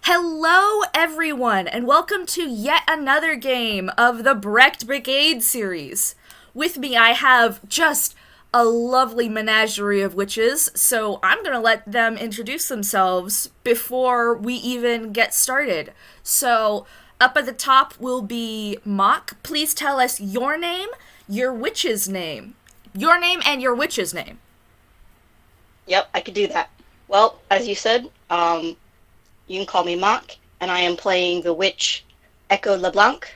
Hello, everyone, and welcome to yet another game of the Brecht Brigade series. With me, I have just a lovely menagerie of witches, so I'm gonna let them introduce themselves before we even get started. So, up at the top will be Mock. Please tell us your name, your witch's name. Your name and your witch's name. Yep, I could do that. Well, as you said, you can call me Mock, and I am playing the witch Echo LeBlanc.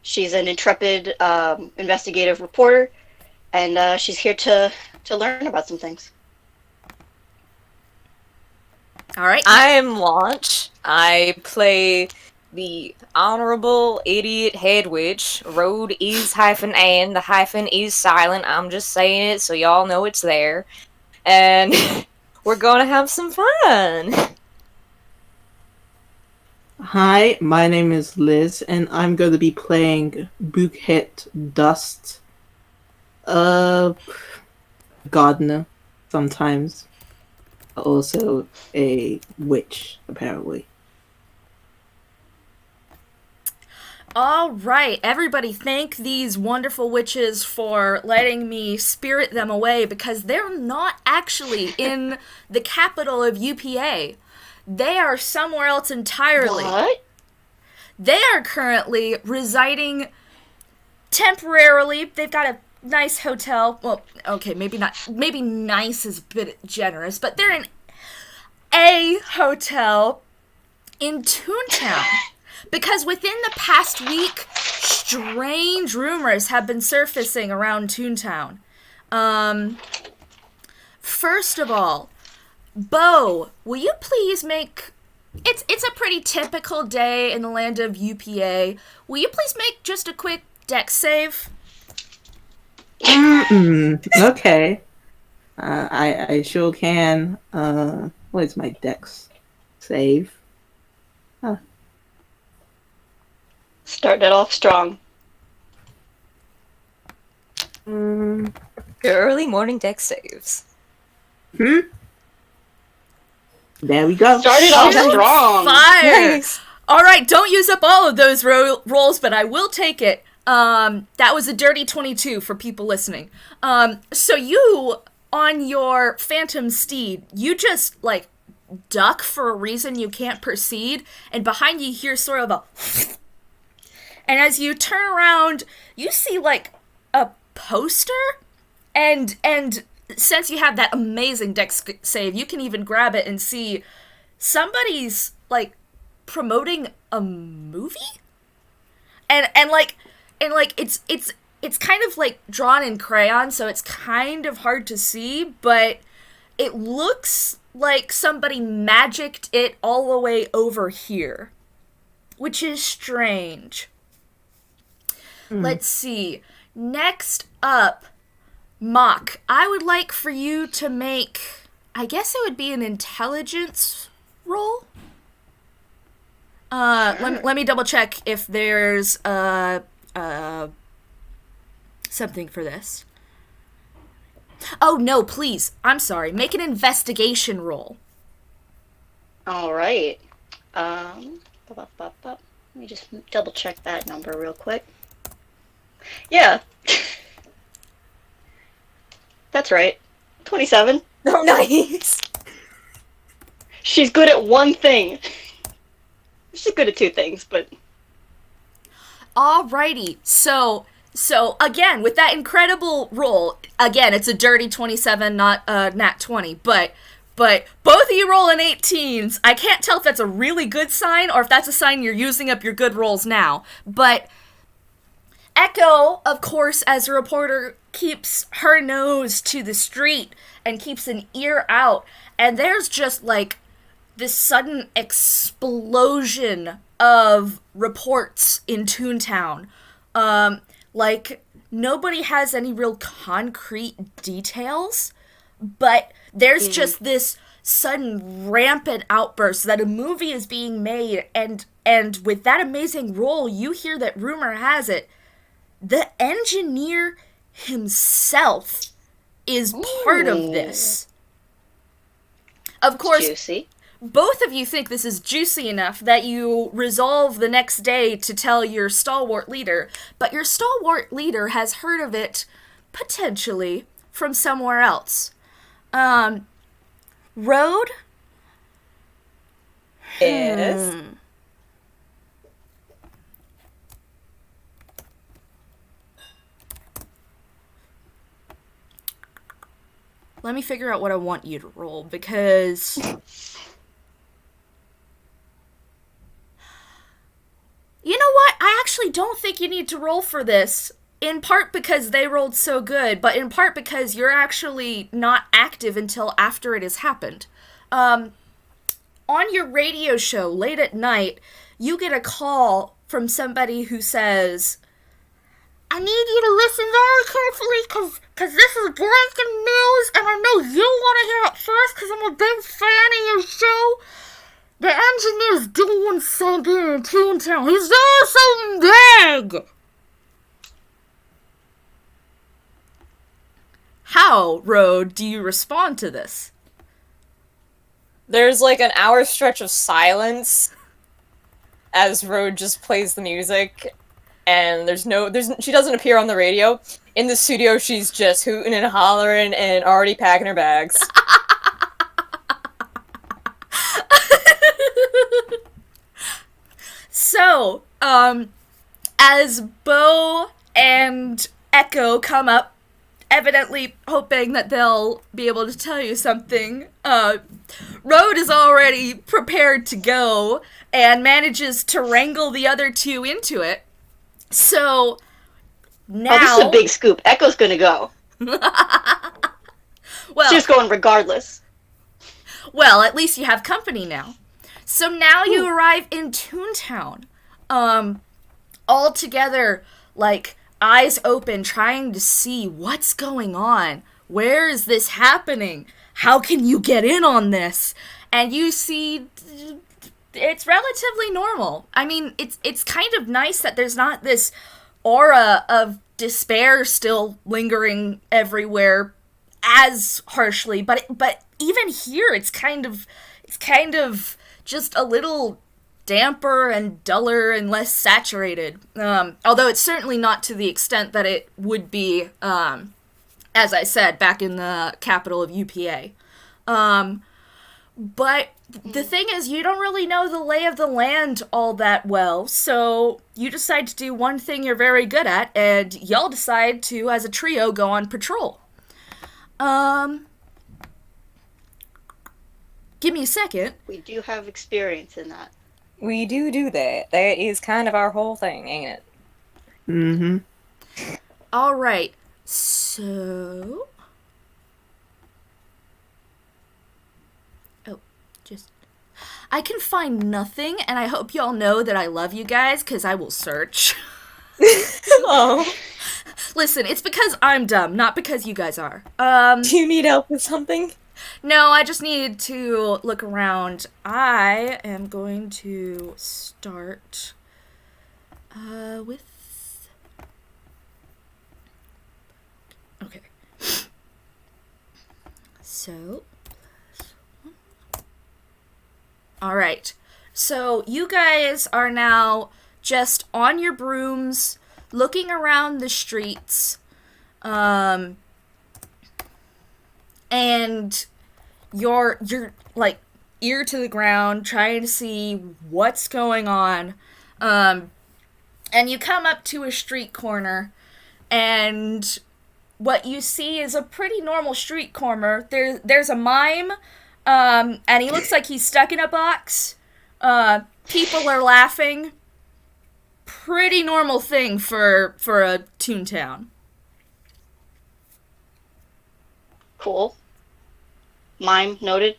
She's an intrepid investigative reporter, and she's here to learn about some things. All right. I'm Launch. I play the Honorable Idiot Head Witch. Road is -N, the hyphen is silent. I'm just saying it so y'all know it's there. And we're gonna have some fun. Hi, my name is Liz, and I'm going to be playing Bukhet Dust. Gardener, sometimes. Also a witch, apparently. All right, everybody, thank these wonderful witches for letting me spirit them away because they're not actually in the capital of UPA. They are somewhere else entirely. What? They are currently residing temporarily. They've got a nice hotel. Well, okay, maybe not. Maybe nice is a bit generous, but they're in a hotel in Toontown. Because within the past week, strange rumors have been surfacing around Toontown. First of all, Bo, will you please make... It's a pretty typical day in the land of UPA. Will you please make just a quick dex save? Okay. I sure can. What is my dex save? Started off strong. Your early morning deck saves. There we go. Started off strong. Fire! Nice. Alright, don't use up all of those rolls, but I will take it. That was a dirty 22 for people listening. So you, on your phantom steed, you just, duck for a reason you can't proceed, and behind you hear sort of a... And as you turn around, you see, a poster, and since you have that amazing dex save, you can even grab it and see somebody's, promoting a movie? And it's kind of, drawn in crayon, so it's kind of hard to see, but it looks like somebody magicked it all the way over here, which is strange. Let's see. Next up, Mock. I would like for you to make, I guess it would be an intelligence roll. Let me double check if there's something for this. Oh no, please. I'm sorry. Make an investigation roll. All right. Let me just double check that number real quick. Yeah. That's right. 27. Oh, nice. She's good at one thing. She's good at two things, but... Alrighty. So again, with that incredible roll, again, it's a dirty 27, not nat 20, but both of you rolling 18s. I can't tell if that's a really good sign or if that's a sign you're using up your good rolls now, but... Echo, of course, as a reporter, keeps her nose to the street and keeps an ear out, and there's just, this sudden explosion of reports in Toontown. Nobody has any real concrete details, but there's just this sudden rampant outburst that a movie is being made, and with that amazing roll, you hear that rumor has it the engineer himself is part of this. Of course, Juicy. both of you think this is juicy enough that you resolve the next day to tell your stalwart leader, but your stalwart leader has heard of it, potentially, from somewhere else. Road? Yes. Let me figure out what I want you to roll, because... You know what? I actually don't think you need to roll for this. In part because they rolled so good, but in part because you're actually not active until after it has happened. On your radio show, late at night, you get a call from somebody who says, I need you to listen very carefully, because this is breaking news, and I know you want to hear it first, because I'm a big fan of your show. The engineer's doing something in Toontown. He's doing something big! How, Road, do you respond to this? There's like an hour stretch of silence as Road just plays the music, and she doesn't appear on the radio. In the studio, she's just hooting and hollering and already packing her bags. So, as Bo and Echo come up, evidently hoping that they'll be able to tell you something, Road is already prepared to go and manages to wrangle the other two into it. So, now... Oh, this is a big scoop. Echo's gonna go. Well, She's going regardless. Well, at least you have company now. So now you arrive in Toontown. All together, like, eyes open, trying to see what's going on. Where is this happening? How can you get in on this? And you see it's relatively normal. I mean, it's kind of nice that there's not this aura of despair still lingering everywhere as harshly, but even here it's kind of just a little damper and duller and less saturated. Although it's certainly not to the extent that it would be, as I said, back in the capital of UPA. But the thing is, you don't really know the lay of the land all that well, so you decide to do one thing you're very good at, and y'all decide to, as a trio, go on patrol. Give me a second. We do have experience in that. We do that. That is kind of our whole thing, ain't it? Mm-hmm. All right. So... Oh, just... I can find nothing, and I hope y'all know that I love you guys, because I will search. Oh. Listen, it's because I'm dumb, not because you guys are. Do you need help with something? No, I just needed to look around. I am going to start with... Okay. So... Alright. So, you guys are now just on your brooms, looking around the streets, and you're like ear to the ground trying to see what's going on, and you come up to a street corner, and what you see is a pretty normal street corner. There's a mime, and he looks like he's stuck in a box. People are laughing. Pretty normal thing for a Toontown. Cool. Mime noted.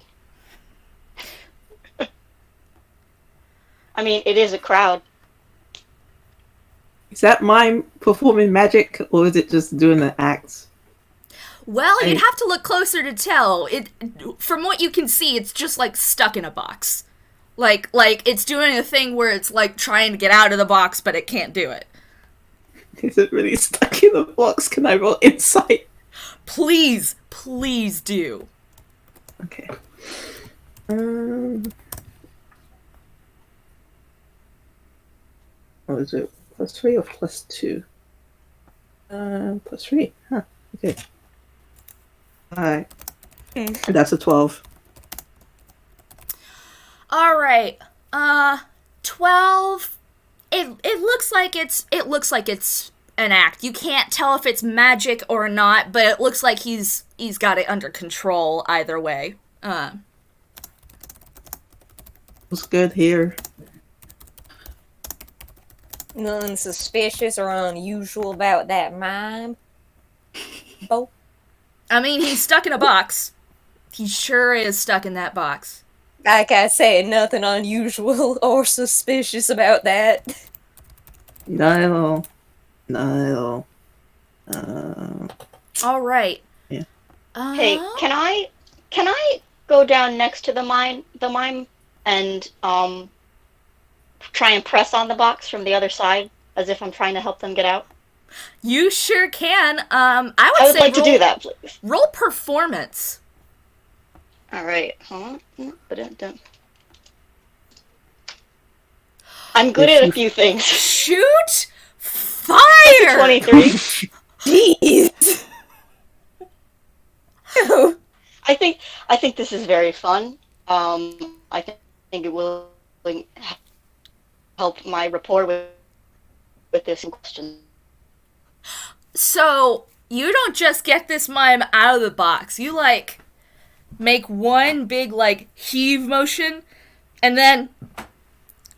I mean, it is a crowd. Is that mime performing magic, or is it just doing the acts? Well, you'd have to look closer to tell. From what you can see, it's just like stuck in a box. Like it's doing a thing where it's like trying to get out of the box, but it can't do it. Is it really stuck in the box? Can I roll insight? Please do. Okay. What is it? +3 or +2? +3. Huh. Okay. Alright. That's a 12. All right. 12. It looks like it's an act. You can't tell if it's magic or not, but it looks like he's got it under control either way. What's good here? Nothing suspicious or unusual about that mime. Oh. I mean, he's stuck in a box. He sure is stuck in that box. Like I said, nothing unusual or suspicious about that. Not at all. Not at all. All right. Yeah. Hey, can I go down next to the mime and try and press on the box from the other side as if I'm trying to help them get out? You sure can. I I would say like to do that, please. Roll performance. All right. Hold on. I'm good at a few things. Shoot! Fire! 23. Jeez. I think this is very fun. I think it will help my rapport with this question. So, you don't just get this mime out of the box. You, make one big, heave motion, and then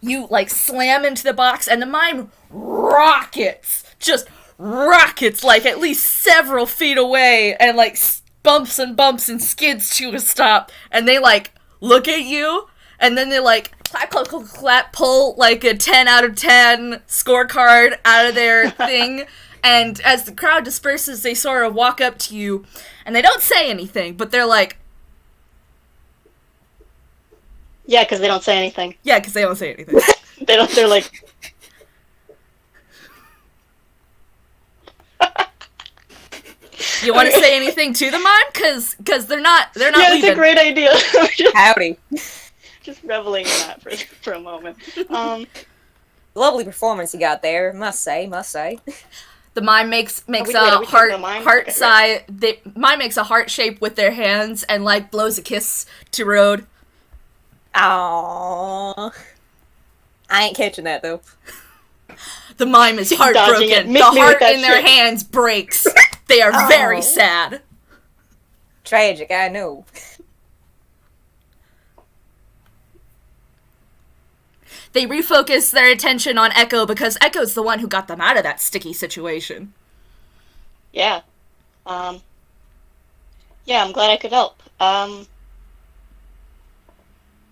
you, slam into the box, and the mime rockets. Just rockets, at least several feet away, and, bumps and skids to a stop. And they, look at you, and then they, clap, clap, clap, clap, pull, a 10 out of 10 scorecard out of their thing. And as the crowd disperses, they sort of walk up to you, and they don't say anything, but they're like... Yeah, because they don't say anything. Yeah, because they don't say anything. They're like... You want to say anything to the mime? Because they're not Yeah, leaving. it's a great idea. Howdy. Just reveling in that for a moment. Lovely performance you got there, must say. The mime makes we a taking the mime? heart Okay, size. The mime makes a heart shape with their hands and blows a kiss to Road. Aww. I ain't catching that though. The mime is Dodging it. heartbroken. Miss The me with heart that in their shit. hands breaks. They are very Oh. sad. Tragic, I know. They refocus their attention on Echo because Echo's the one who got them out of that sticky situation. Yeah. Yeah, I'm glad I could help.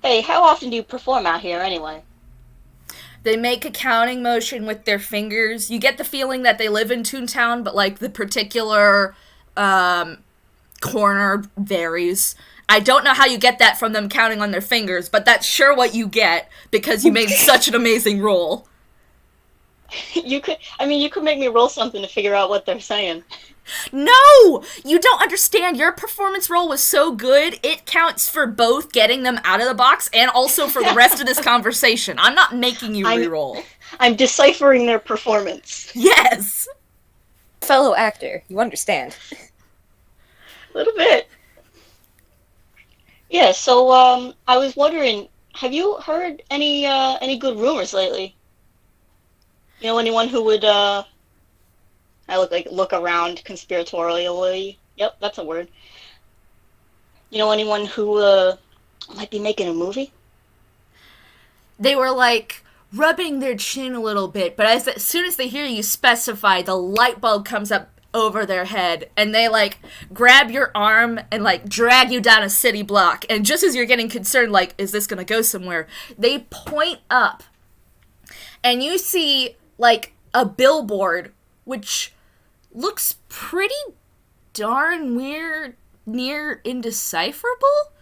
Hey, how often do you perform out here anyway? They make a counting motion with their fingers. You get the feeling that they live in Toontown, but the particular corner varies. I don't know how you get that from them counting on their fingers, but that's sure what you get because you made such an amazing roll. You could make me roll something to figure out what they're saying. No! You don't understand. Your performance roll was so good, it counts for both getting them out of the box and also for the rest of this conversation. I'm not making you reroll. I'm deciphering their performance. Yes! Fellow actor, you understand. A little bit. Yeah, so I was wondering, have you heard any good rumors lately? You know, anyone who would look around conspiratorially. Yep, that's a word. You know, anyone who might be making a movie? They were rubbing their chin a little bit, but as soon as they hear you specify, the light bulb comes up over their head, and they grab your arm and drag you down a city block, and just as you're getting concerned, is this gonna go somewhere, they point up, and you see a billboard, which looks pretty darn weird, near indecipherable.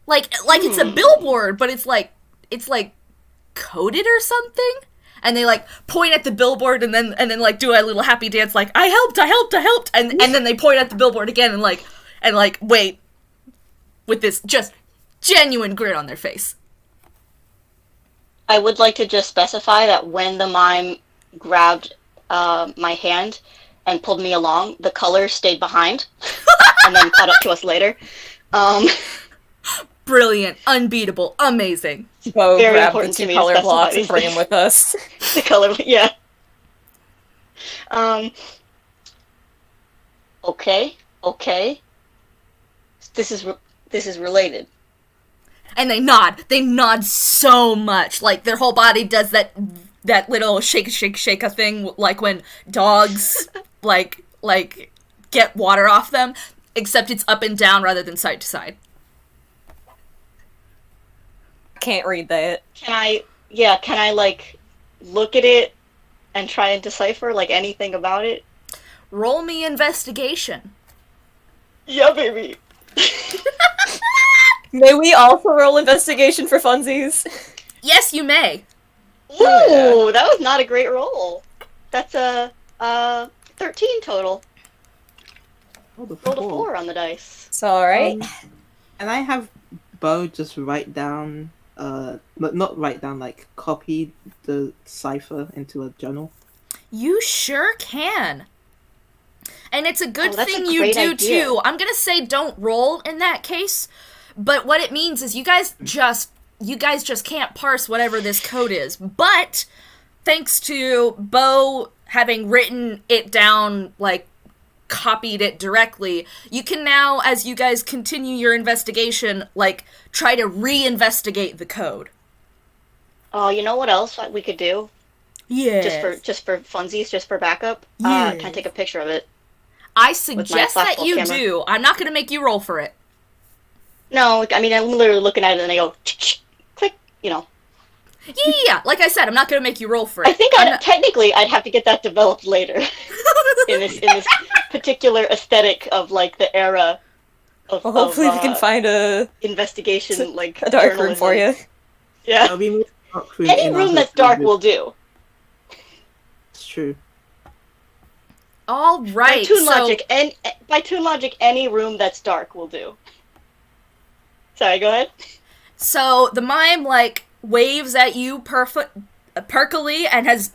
It's a billboard, but it's coded or something. And they point at the billboard and then do a little happy dance I helped, and then they point at the billboard again and wait with this just genuine grin on their face. I would like to just specify that when the mime grabbed my hand and pulled me along, the color stayed behind and then caught up to us later. Brilliant, unbeatable, amazing. Bo Very grab the important to two me to color specify blocks and these bring them things. with us. The color, yeah. Okay. This is related. And they nod so much, like their whole body does that little shake a thing, like when dogs like get water off them, except it's up and down rather than side to side. Can't read that. Can I like look at it and try and decipher like anything about it? Roll me investigation. Yeah, baby. May we also roll investigation for funsies? Yes, you may. Ooh, that was not a great roll. That's a 13 total. Oh, the Rolled a 4 on the dice. It's alright. And I have Bo just write down, not write down, like copy the cipher into a journal. You sure can. And it's a good that's a thing you great do idea. too. I'm gonna say don't roll in that case, but what it means is you guys just can't parse whatever this code is. But thanks to Bo having written it down, like copied it directly, you can now, as you guys continue your investigation, like try to re-investigate the code. Oh, you know what else we could do? Yeah. Just for funsies, just for backup. Yes. Can I take a picture of it? I suggest that flashbulb you camera. do. I'm not gonna make you roll for it. No, I mean I'm literally looking at it and I go click. You know. Yeah. Like I said, I'm not gonna make you roll for it. I think technically I'd have to get that developed later in this particular aesthetic of like the era of. Well, hopefully we can find a investigation like dark room journalism. for you. Yeah. There'll be more dark room Any in our room that's hotel dark room. will do. It's true. All right. By toon logic, any room that's dark will do. Sorry, go ahead. So the mime like waves at you perkily and has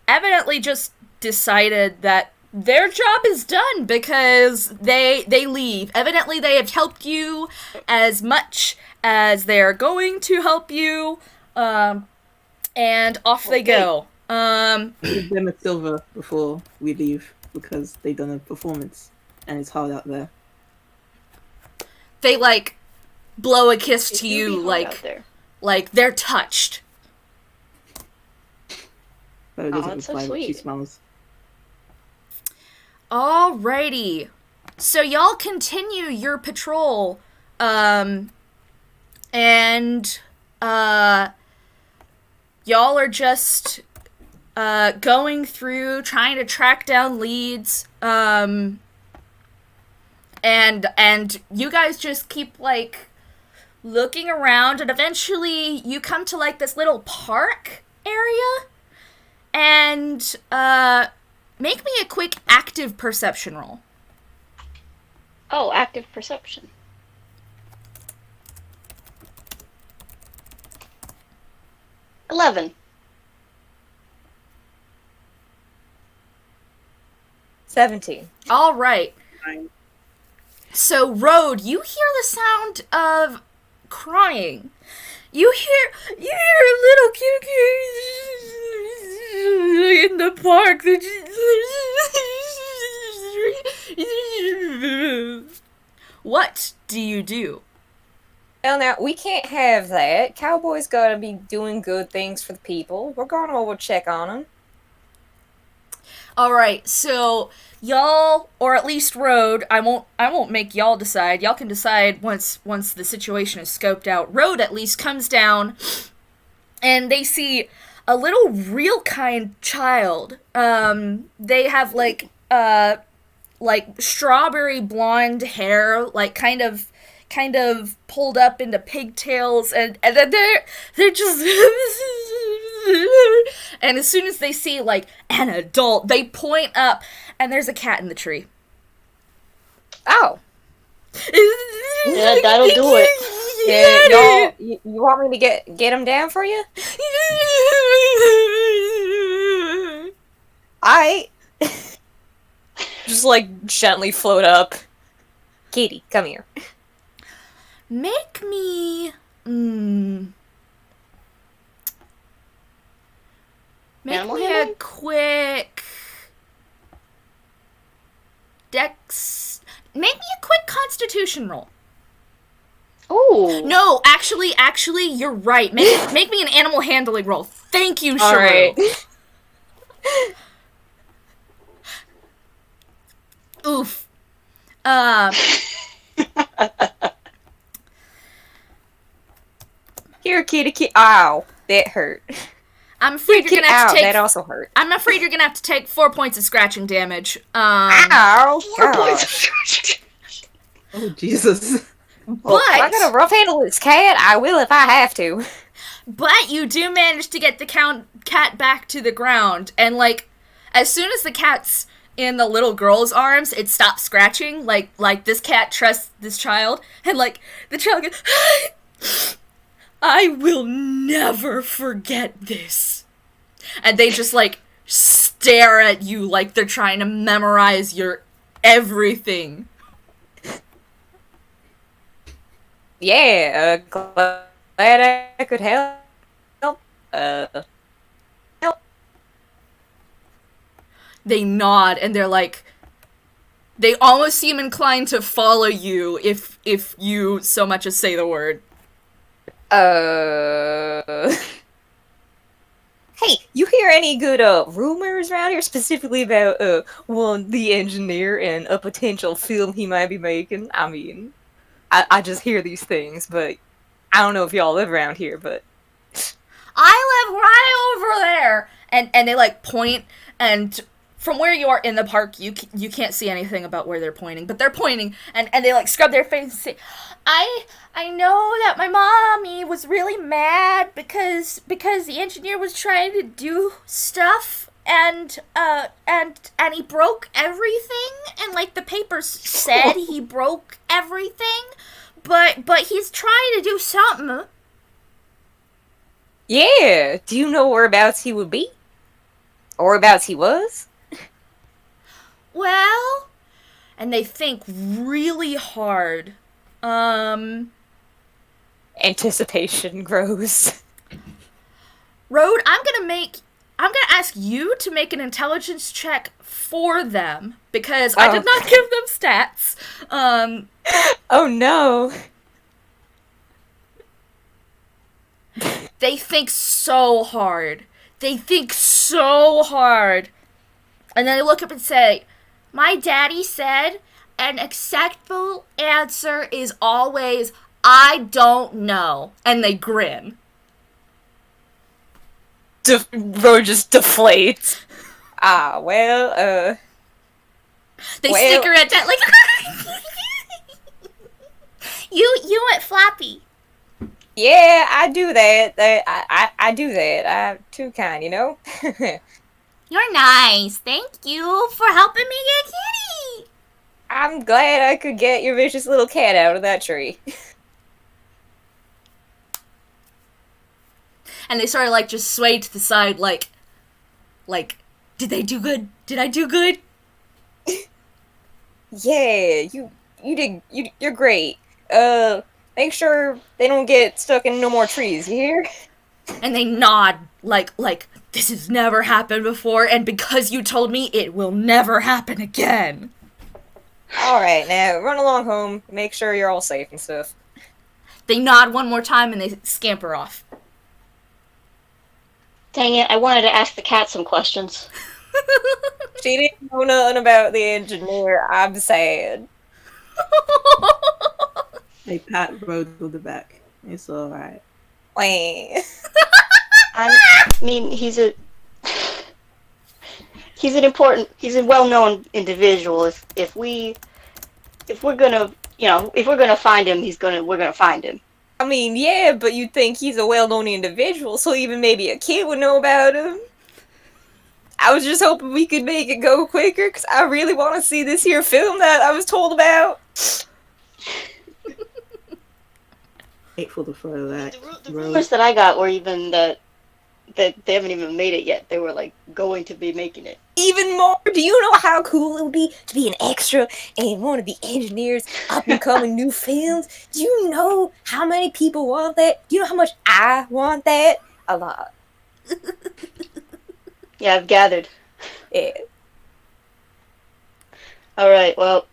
evidently just decided that their job is done because they leave. Evidently they have helped you as much as they're going to help you, and off they go. Give them a silver before we leave because they done a performance and it's hard out there. They like blow a kiss to It do you, be hard out there. like they're touched. But it doesn't that's so reply, but she sweet. smiles. Alrighty. So y'all continue your patrol, and y'all are just going through trying to track down leads, and you guys just keep like looking around, and eventually you come to like this little park area, and make me a quick active perception roll. Oh, active perception. $11. 17. All right. Fine. So, Road, you hear the sound of crying. You hear little cute in the park. What do you do? Well, now, we can't have that. Cowboys gotta be doing good things for the people. We're gonna over check on them. All right, so y'all, or at least Road, I won't make y'all decide. Y'all can decide once the situation is scoped out. Road at least comes down, and they see a little real kind child. They have like strawberry blonde hair, like kind of pulled up into pigtails, and then they're just and as soon as they see like an adult, they point up and there's a cat in the tree. Oh. Yeah, that'll do it. Yeah, y'all, you want me to get him down for you? I just like gently float up. Katie, come here. Make me. Make Animal me a handling? quick. Make me a quick Constitution roll. Oh. No, actually, you're right. Make me an animal handling roll. Thank you, Sharu. All right. Oof. Here, kitty. Ow, that hurt. I'm afraid you're gonna have to take. That also hurt. I'm afraid you're gonna have to take 4 points of scratching damage. Ow! 4 points gosh. of scratching. Oh Jesus! Well, if I gotta rough handle this cat, I will if I have to. But you do manage to get the cat back to the ground, and like, as soon as the cat's in the little girl's arms, it stops scratching. Like this cat trusts this child, and like the child goes, I will never forget this. And they just like stare at you like they're trying to memorize your everything. Yeah, glad I could help. Help. They nod and they're like, they almost seem inclined to follow you if you so much as say the word. Hey, you hear any good rumors around here, specifically about the engineer and a potential film he might be making? I mean, I just hear these things, but I don't know if y'all live around here, but I live right over there, and they like point, and from where you are in the park, you can't see anything about where they're pointing, but they're pointing, and they like scrub their face and say, I know that my mommy was really mad because the engineer was trying to do stuff and he broke everything, and like the papers said he broke everything, but he's trying to do something. yeah. Do you know whereabouts he would be? Or whereabouts he was? Well, and they think really hard. Anticipation grows. Road, I'm gonna ask you to make an intelligence check for them, because I did not give them stats. Oh no. They think so hard. And then they look up and say, my daddy said an acceptable answer is always, I don't know. And they grin. Bro just deflates. Well, They snicker at that, like, you went floppy. yeah, I do that. I do that. I'm too kind, you know? You're nice. Thank you for helping me get kitty. I'm glad I could get your vicious little cat out of that tree. And they sort of like just sway to the side, like, did they do good? Did I do good? Yeah, you're great. Make sure they don't get stuck in no more trees, you hear? And they nod, like, this has never happened before, and because you told me, it will never happen again. Alright, now run along home, make sure you're all safe and stuff. They nod one more time and they scamper off. Dang it, I wanted to ask the cat some questions. She didn't know nothing about the engineer, I'm sad. I pat Road on the back. It's alright. Wait. I mean, he's a well-known individual. If we're gonna find him, we're gonna find him. I mean, yeah, but you'd think he's a well-known individual, so even maybe a kid would know about him. I was just hoping we could make it go quicker, because I really want to see this here film that I was told about. Hateful to throw that. The rumors that I got were even that they haven't even made it yet. They were like going to be making it. Even more. Do you know how cool it would be to be an extra in one of the engineers' up and coming new films? Do you know how many people want that? Do you know how much I want that? A lot. Yeah, I've gathered. Yeah. All right, well,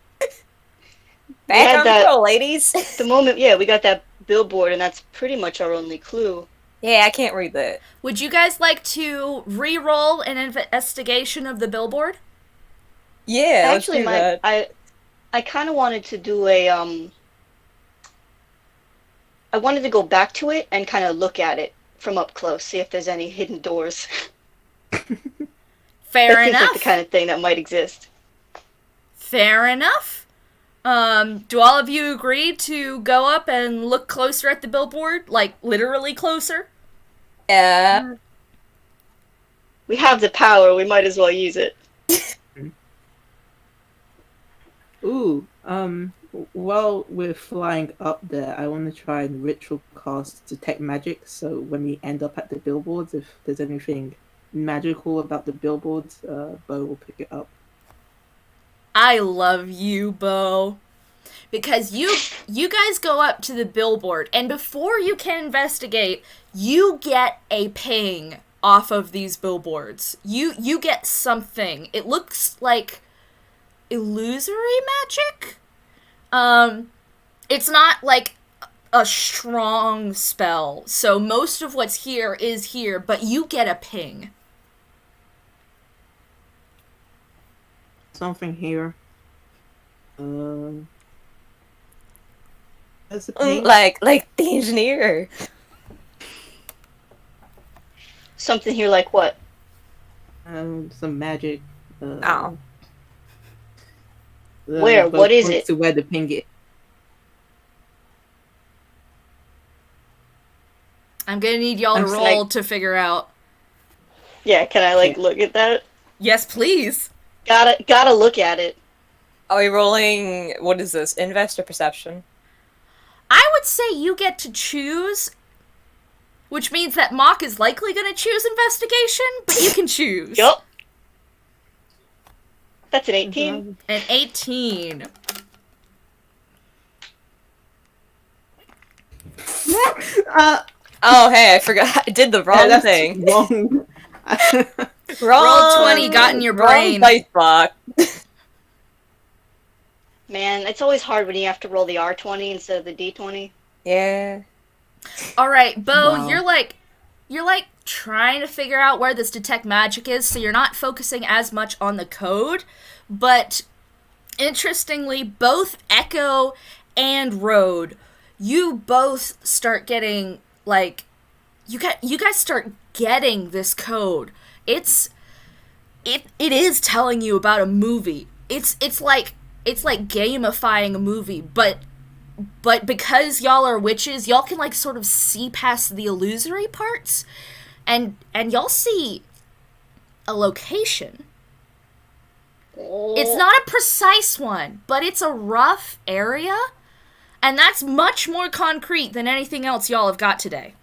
Back on the roll, ladies. the moment, yeah, we got that billboard, and that's pretty much our only clue. Yeah, I can't read that. Would you guys like to re-roll an investigation of the billboard? Yeah, Actually, I kind of wanted to do a I wanted to go back to it and kind of look at it from up close, see if there's any hidden doors. Fair That seems enough. like the kind of thing that might exist. Fair enough. Do all of you agree to go up and look closer at the billboard? Like, literally closer? Yeah. We have the power, we might as well use it. Ooh, while we're flying up there, I want to try and ritual cast detect magic. So when we end up at the billboards, if there's anything magical about the billboards, Bo will pick it up. I love you, Bo. Because you guys go up to the billboard, and before you can investigate, you get a ping off of these billboards. You get something. It looks like illusory magic. It's not like a strong spell, so most of what's here is here, but you get a ping. Something here. There's a ping. Like the engineer. Something here like what? Some magic. Oh. Where? Bo What is points it? to where the ping is. I'm gonna need y'all to I'm roll to figure out. Yeah, can I look at that? Yes, please. Gotta look at it. Are we rolling, what is this, invest or perception? I would say you get to choose, which means that Mock is likely going to choose investigation, but you can choose. Yup. That's an 18. An 18. Oh, hey, I forgot. I did the wrong that's thing. Wrong. Roll 20 got in your brain. Wrong dice block. Man, it's always hard when you have to roll the R20 instead of the D20. Yeah. All right, Bo, Wow. you're like trying to figure out where this detect magic is, so you're not focusing as much on the code, but interestingly, both Echo and Road, you both start getting you guys start getting this code. It is telling you about a movie. It's like gamifying a movie, but because y'all are witches, y'all can sort of see past the illusory parts, and y'all see a location. It's not a precise one, but it's a rough area, and that's much more concrete than anything else y'all have got today.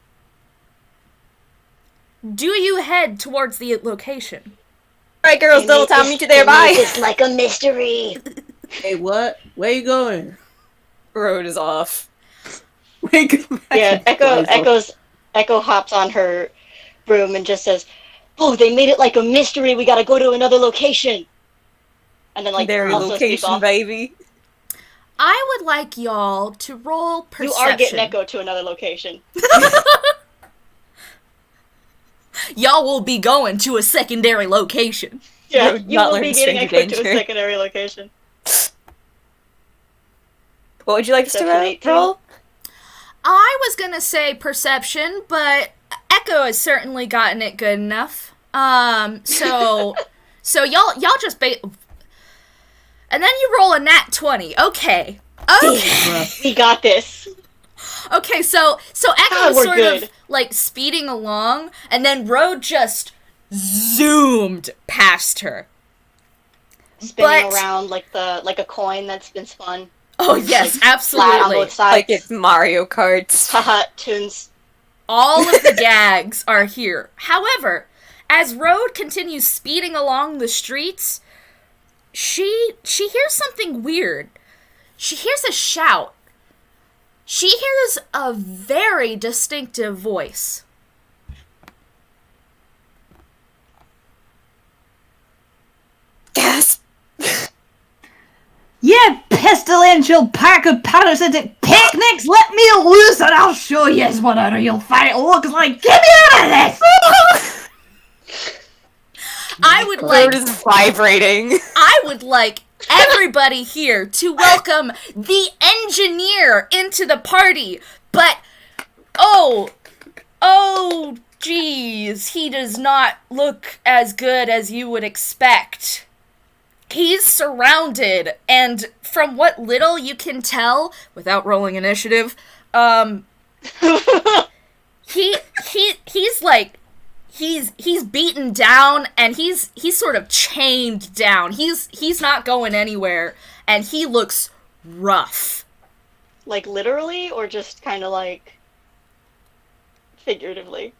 Do you head towards the location? Alright, girls, double time, meet you there, bye! It's like a mystery. Hey, what? Where you going? Road is off. Yeah, Echo hops on her broom and just says, "Oh, they made it like a mystery. We gotta go to another location." And then Their also speak location, off. baby. I would like y'all to roll perception. You are getting Echo to another location. Y'all will be going to a secondary location. Yeah, Road you not will learn be getting stranger Echo to a danger. secondary location. What would you like us to Perception 18. roll? I was gonna say perception, but Echo has certainly gotten it good enough. So y'all just and then you roll a nat 20. Okay. We got this. Okay, so Echo is we're sort good. of speeding along, and then Road just zoomed past her. Spinning But- around like a coin that's been spun. Oh yes, flat on absolutely. both sides. Like it's Mario Kart. Haha, tunes. All of the gags are here. However, as Road continues speeding along the streets, she hears something weird. She hears a shout. She hears a very distinctive voice. Gasp! You pestilential pack of parasitic picnics, let me loose and I'll show you what a real fight looks like. Get me out of this! I would Road like is vibrating. I would like everybody here to welcome the engineer into the party. But oh geez, he does not look as good as you would expect. He's surrounded, and from what little you can tell, without rolling initiative, he's like, he's beaten down, and he's sort of chained down. He's not going anywhere, and he looks rough. Like literally, or just kind of like figuratively?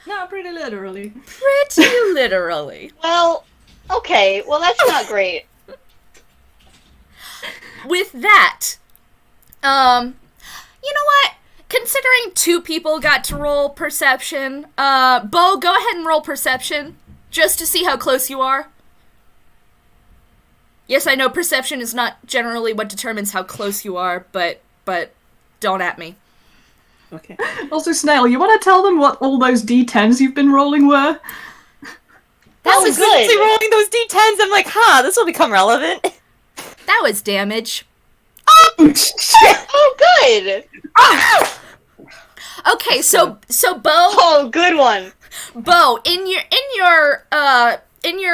No, pretty literally. Pretty literally. Well, okay. Well, that's not great. With that, you know what? Considering 2 people got to roll perception, Bo, go ahead and roll perception, just to see how close you are. Yes, I know perception is not generally what determines how close you are, but don't at me. Okay. Also, Snail, you want to tell them what all those D10s you've been rolling were? That was was good. rolling those d10s. I'm like, this will become relevant. That was damage. Oh, good. Okay, so Bo, Oh, good one. Bo, in your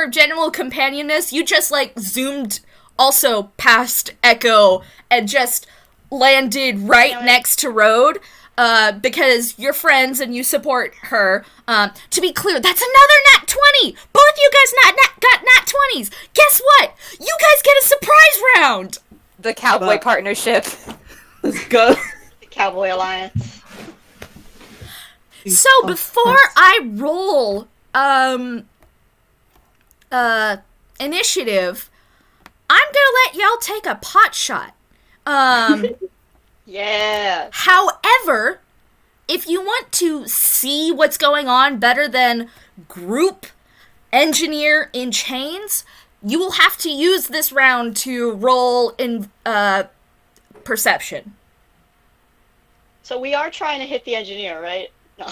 general companionness, you just like zoomed also past Echo and just landed right next to Road. Because you're friends and you support her. To be clear, that's another nat 20! Both you guys got nat 20s! Guess what? You guys get a surprise round! The cowboy partnership. Let's go. The Cowboy Alliance. So before I roll, initiative, I'm gonna let y'all take a pot shot. Yeah. However, if you want to see what's going on better than group engineer in chains, you will have to use this round to roll in perception. So we are trying to hit the engineer, right? No.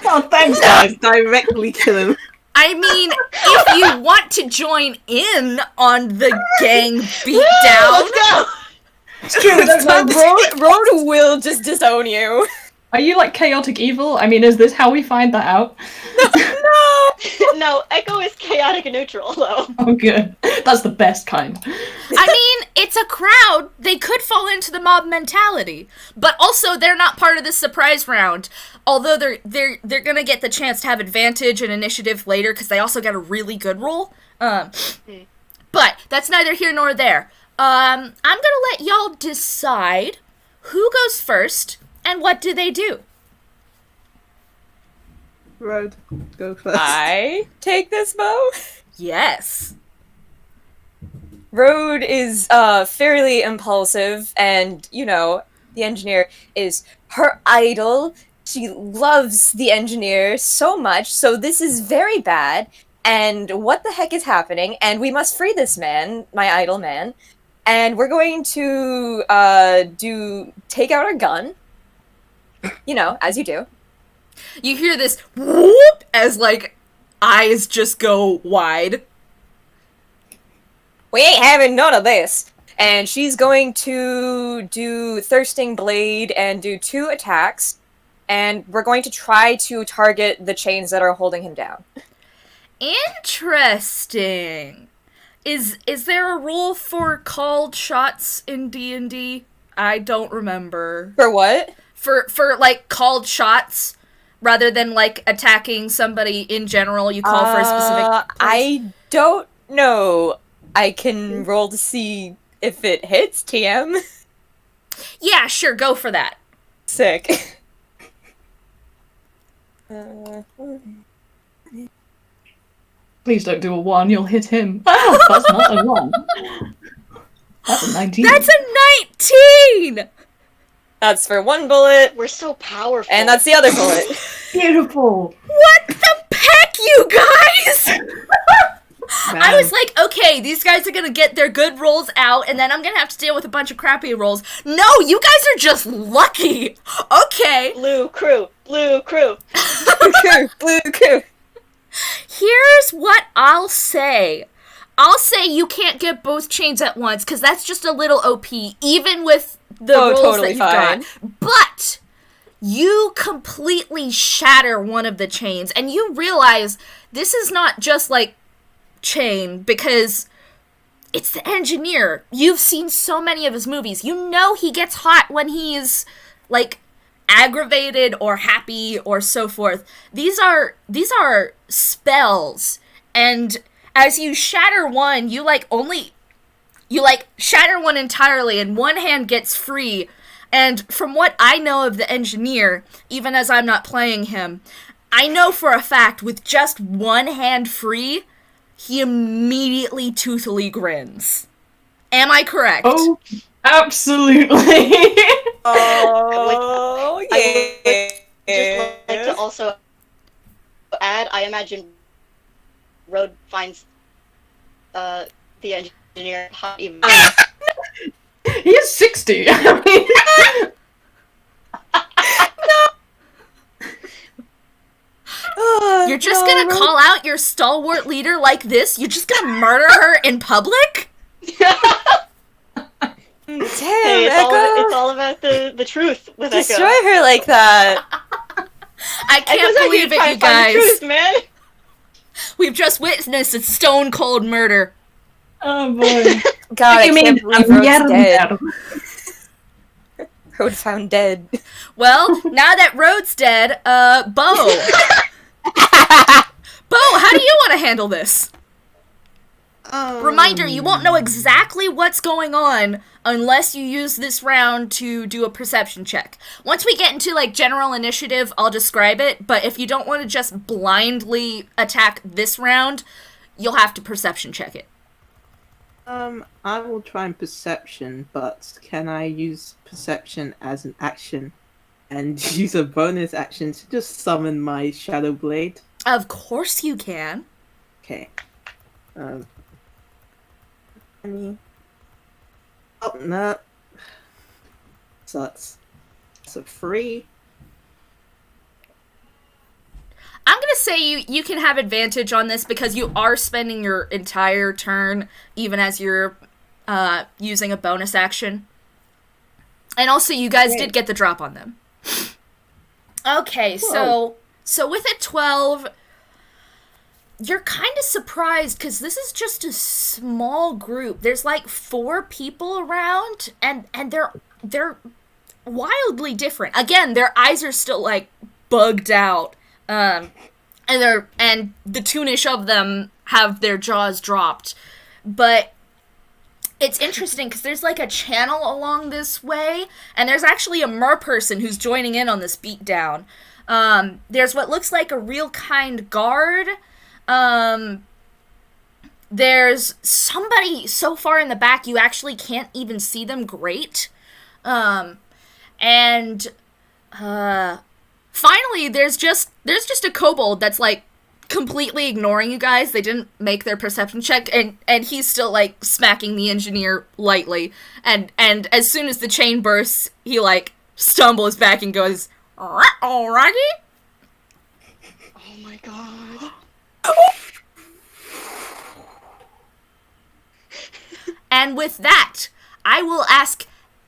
Oh, thanks, guys. Directly kill him. I mean, if you want to join in on the gang beatdown, Let's go. It's true, Road will just disown you. Are you like chaotic evil? I mean, is this how we find that out? No, Echo is chaotic neutral, though. Oh, good. That's the best kind. I mean, it's a crowd. They could fall into the mob mentality, but also they're not part of this surprise round. Although they're gonna get the chance to have advantage and initiative later because they also got a really good roll. But that's neither here nor there. I'm gonna let y'all decide who goes first and what do they do. Road, go first. I take this bow. Yes. Road is fairly impulsive, and the engineer is her idol. She loves the engineer so much, so this is very bad. And what the heck is happening? And we must free this man, my idol man. And we're going to take out our gun. As you do. You hear this whoop as like eyes just go wide. We ain't having none of this. And she's going to do Thirsting Blade and do 2 attacks. And we're going to try to target the chains that are holding him down. Interesting. Is there a rule for called shots in D&D? I don't remember. For what? For like called shots rather than like attacking somebody in general, you call for a specific place? I don't know. I can roll to see If it hits, TM. Yeah, sure, go for that. Sick. Please don't do a 1, you'll hit him. That's not a 1. That's a 19. That's a 19! That's for one bullet, We're so powerful. and that's the other bullet. Beautiful. What the peck, you guys? I Man. was like, okay, these guys are gonna get their good rolls out, and then I'm gonna have to deal with a bunch of crappy rolls. No, you guys are just lucky. Okay. Blue crew. Blue crew. Here's what I'll say. I'll say you can't get both chains at once, because that's just a little OP, even with the rolls totally that you've got. But you completely shatter one of the chains, and you realize this is not just like chain, because it's the engineer. You've seen so many of his movies. You know he gets hot when he's like aggravated or happy or so forth. These are spells, and as you shatter one, you shatter one entirely, and one hand gets free. And from what I know of the engineer, even as I'm not playing him, I know for a fact with just one hand free, he immediately toothily grins. Am I correct? Oh, absolutely. Oh, I would yeah. just like to also add, I imagine Road finds the engineer hot even. He is 60. I mean, You're just gonna call out your stalwart leader like this? You're just gonna murder her in public? Damn, Hey, Echo. it's all about the truth with Destroy Echo. her like that. I can't Echo's out here believe it, trying you to find the guys. truth, man. We've just witnessed a stone cold murder. oh boy. God, I You can't mean believe I'm Road's dead. dead. Road found dead. Well, now that Rhode's dead, Bo. Bo, how do you want to handle this? Reminder, you won't know exactly what's going on unless you use this round to do a perception check. Once we get into, like, general initiative, I'll describe it, but if you don't want to just blindly attack this round, you'll have to perception check it. I will try and perception, but can I use perception as an action and use a bonus action to just summon my Shadow Blade? Of course you can. Okay. Oh, no. Sucks. So 3. I'm gonna say you can have advantage on this because you are spending your entire turn, even as you're using a bonus action. And also, you guys did get the drop on them. Okay, so with a 12, you're kind of surprised because this is just a small group. There's like 4 people around, and they're wildly different. Again, their eyes are still like bugged out. And the toonish of them have their jaws dropped. But it's interesting because there's like a channel along this way, and there's actually a mer person who's joining in on this beatdown. There's what looks like a real kind guard. There's somebody so far in the back you actually can't even see them great. Finally, there's just a kobold that's like completely ignoring you guys. They didn't make their perception check, and he's still like smacking the engineer lightly. And as soon as the chain bursts, he like stumbles back and goes, "Alrighty." Oh my god. And with that, I will ask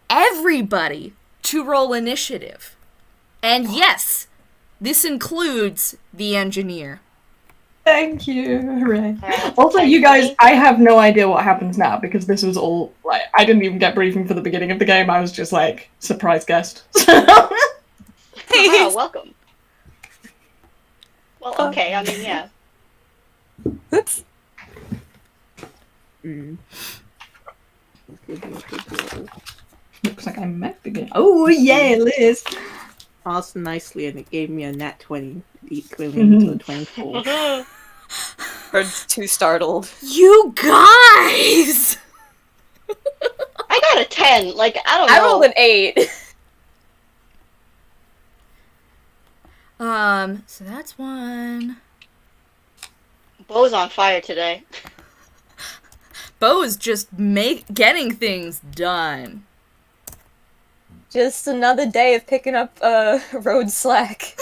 everybody to roll initiative. And yes, this includes the engineer. Thank you. Hooray. Alright, Also, you guys, me. I have no idea what happens now because this was all, like, I didn't even get briefing for the beginning of the game. I was just like, surprise guest. Wow, welcome. Well, okay, I mean, yeah. Oops. Mm. give me a good roll. Looks like I might begin. Oh yeah, Liz. Asked nicely, and it gave me a nat 20, equivalent to a 24. Bird's too startled. You guys! I got a 10. Like, I don't know. I rolled an 8. So that's one. Bo's on fire today. Bo is just getting things done. Just another day of picking up road slack.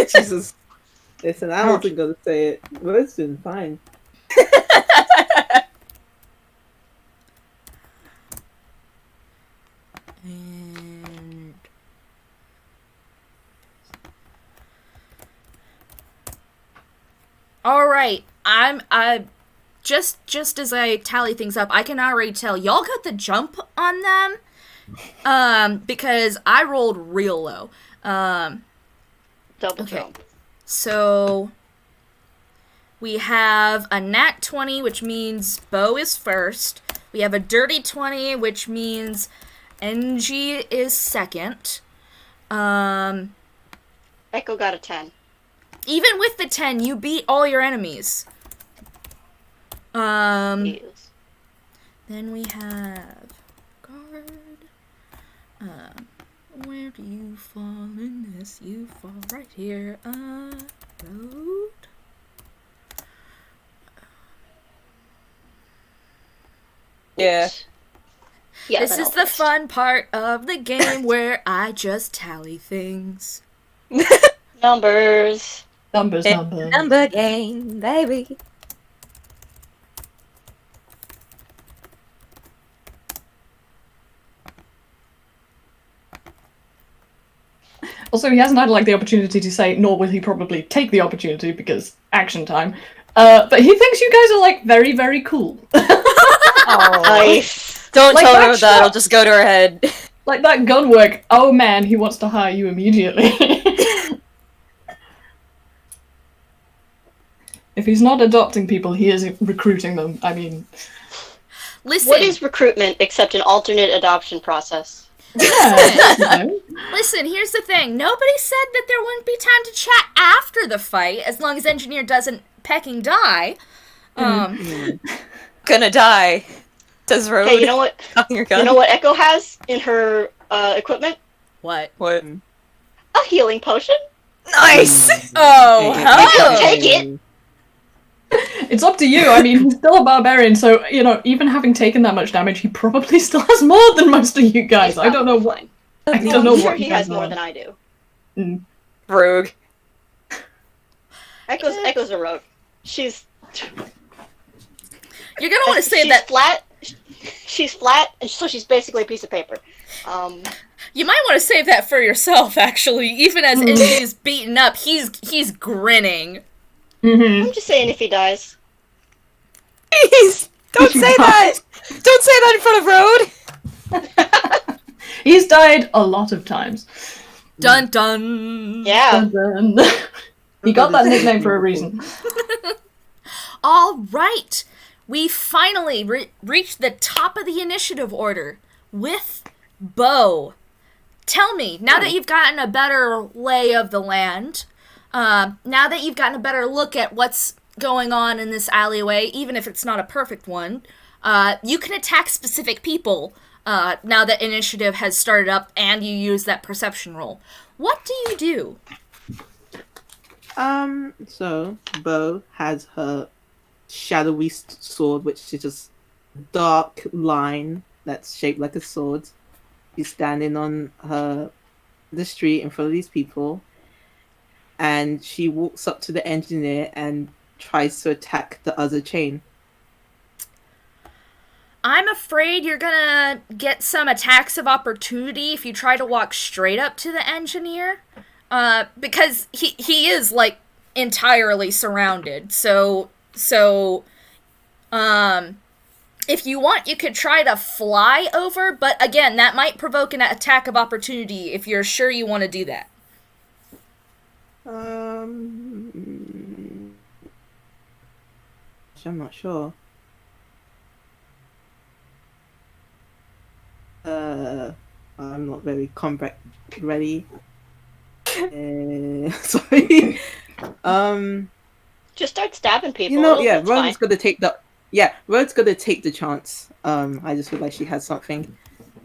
Jesus. Listen, I wasn't gonna say it, but it's been fine. And all right, I just as I tally things up, I can already tell y'all got the jump on them, because I rolled real low. Double Okay. jump. So we have a nat 20, which means Bo is first. We have a dirty 20, which means NG is second. Echo got a 10. Even with the 10, you beat all your enemies. Yes. Then we have guard. Where do you fall in this? You fall right here. Road. Yeah. Yeah, This then is I'll the first. fun part of the game where I just tally things. Numbers. Numbers. Number game, baby. Also, he hasn't had like the opportunity to say, nor will he probably take the opportunity because action time. But he thinks you guys are like very, very cool. Oh, Nice. don't Like tell that her that. shot. It'll just go to her head. Like that gun work. Oh man, he wants to hire you immediately. If he's not adopting people, he is recruiting them. I mean, Listen, What is recruitment except an alternate adoption process? yeah, you know. listen, here's the thing. Nobody said that there wouldn't be time to chat after the fight, as long as Engineer doesn't pecking die. Gonna die. Says Road. Hey, you know what? On your gun. You know what Echo has in her equipment? What? What? A healing potion. Nice! Oh, Echo, take it. It's up to you. I mean, he's still a barbarian, so, you know, even having taken that much damage, he probably still has more than most of you guys. He's I don't know probably what. fine. I don't know I'm sure what he you has guys more are. than I do. Rogue. Echo's a rogue. She's You're gonna want to say she's that. flat. She's flat, and so she's basically a piece of paper. You might want to save that for yourself, actually. Even as NG is beaten up, he's grinning. I'm just saying if he dies. Please! Don't say that! Don't say that in front of Road! He's died a lot of times. Dun dun. Yeah. And he got that nickname for a reason. All right, we finally reached the top of the initiative order with Bo. Tell me, now that you've gotten a better lay of the land, now that you've gotten a better look at what's going on in this alleyway, even if it's not a perfect one, you can attack specific people now that initiative has started up and you use that perception roll. What do you do? So Bo has her shadowy sword, which is just a dark line that's shaped like a sword. She's standing on the street in front of these people, and she walks up to the engineer and tries to attack the other chain. I'm afraid you're gonna get some attacks of opportunity if you try to walk straight up to the engineer, because he is like entirely surrounded. So if you want, you could try to fly over, but again, that might provoke an attack of opportunity if you're sure you want to do that. I'm not sure. I'm not very combat ready. Sorry. Just start stabbing people. You know, yeah, That's fine. Road's gonna take the chance. I just feel like she has something.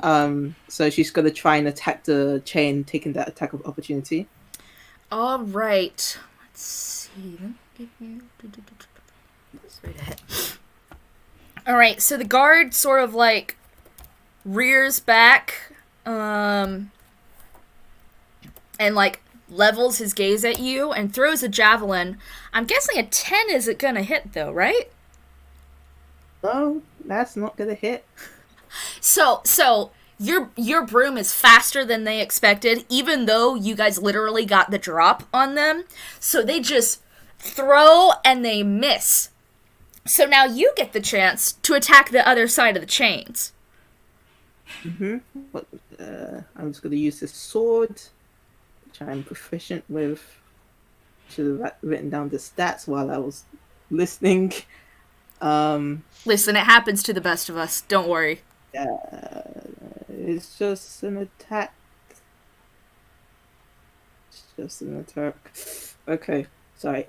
So she's gonna try and attack the chain, taking that attack of opportunity. All right. Let's see. Straight ahead. All right. So the guard sort of like rears back, and like levels his gaze at you and throws a javelin. I'm guessing a 10 isn't gonna hit though, right? No, that's not gonna hit. So your broom is faster than they expected, even though you guys literally got the drop on them. So they just throw and they miss. So now you get the chance to attack the other side of the chains. But, I'm just gonna use this sword, which I'm proficient with. Should have written down the stats while I was listening. Listen, it happens to the best of us. Don't worry. It's just an attack. It's just an attack. Okay, sorry.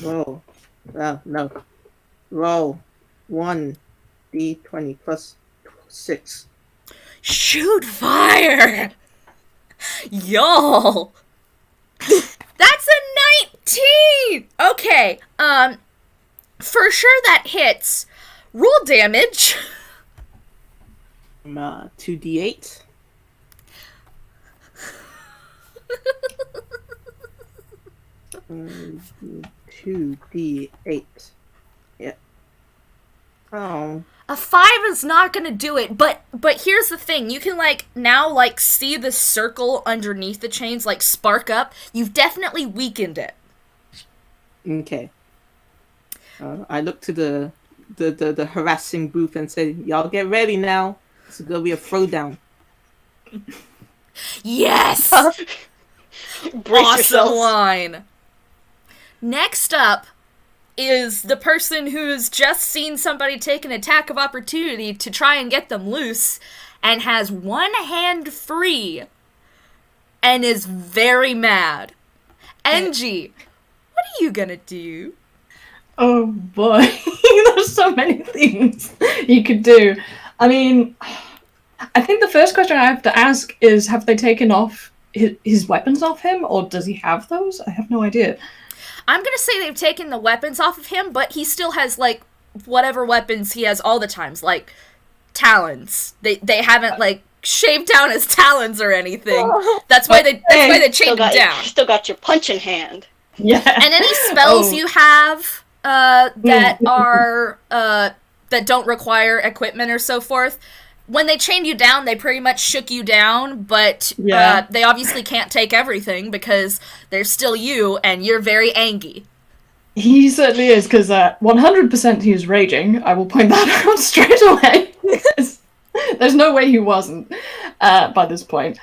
Roll. No. Roll 1d20 plus 6. Shoot fire! Y'all! That's a 19! Okay, for sure that hits. Roll damage. 2d8. um, 2d8. Yeah. Oh. A 5 is not gonna do it, but here's the thing. You can, like, now, like, see the circle underneath the chains, like, spark up. You've definitely weakened it. Okay. I look to the harassing group and say, y'all get ready now. It's gonna be a throwdown. Yes! Brace Awesome yourselves. line. Next up is the person who's just seen somebody take an attack of opportunity to try and get them loose and has one hand free and is very mad. NG, what are you gonna do? Oh boy, there's so many things you could do. I mean, I think the first question I have to ask is, have they taken off his weapons off him, or does he have those? I have no idea. I'm gonna say they've taken the weapons off of him, but he still has, like, whatever weapons he has all the times, like talons. They haven't, like, shaved down his talons or anything. That's why they chained him down. Still got your punch in hand. Yeah. And any spells you have that are that don't require equipment or so forth, when they chained you down, they pretty much shook you down, but they obviously can't take everything because they're still you, and you're very angry. He certainly is, because 100% he is raging. I will point that out straight away. There's no way he wasn't by this point.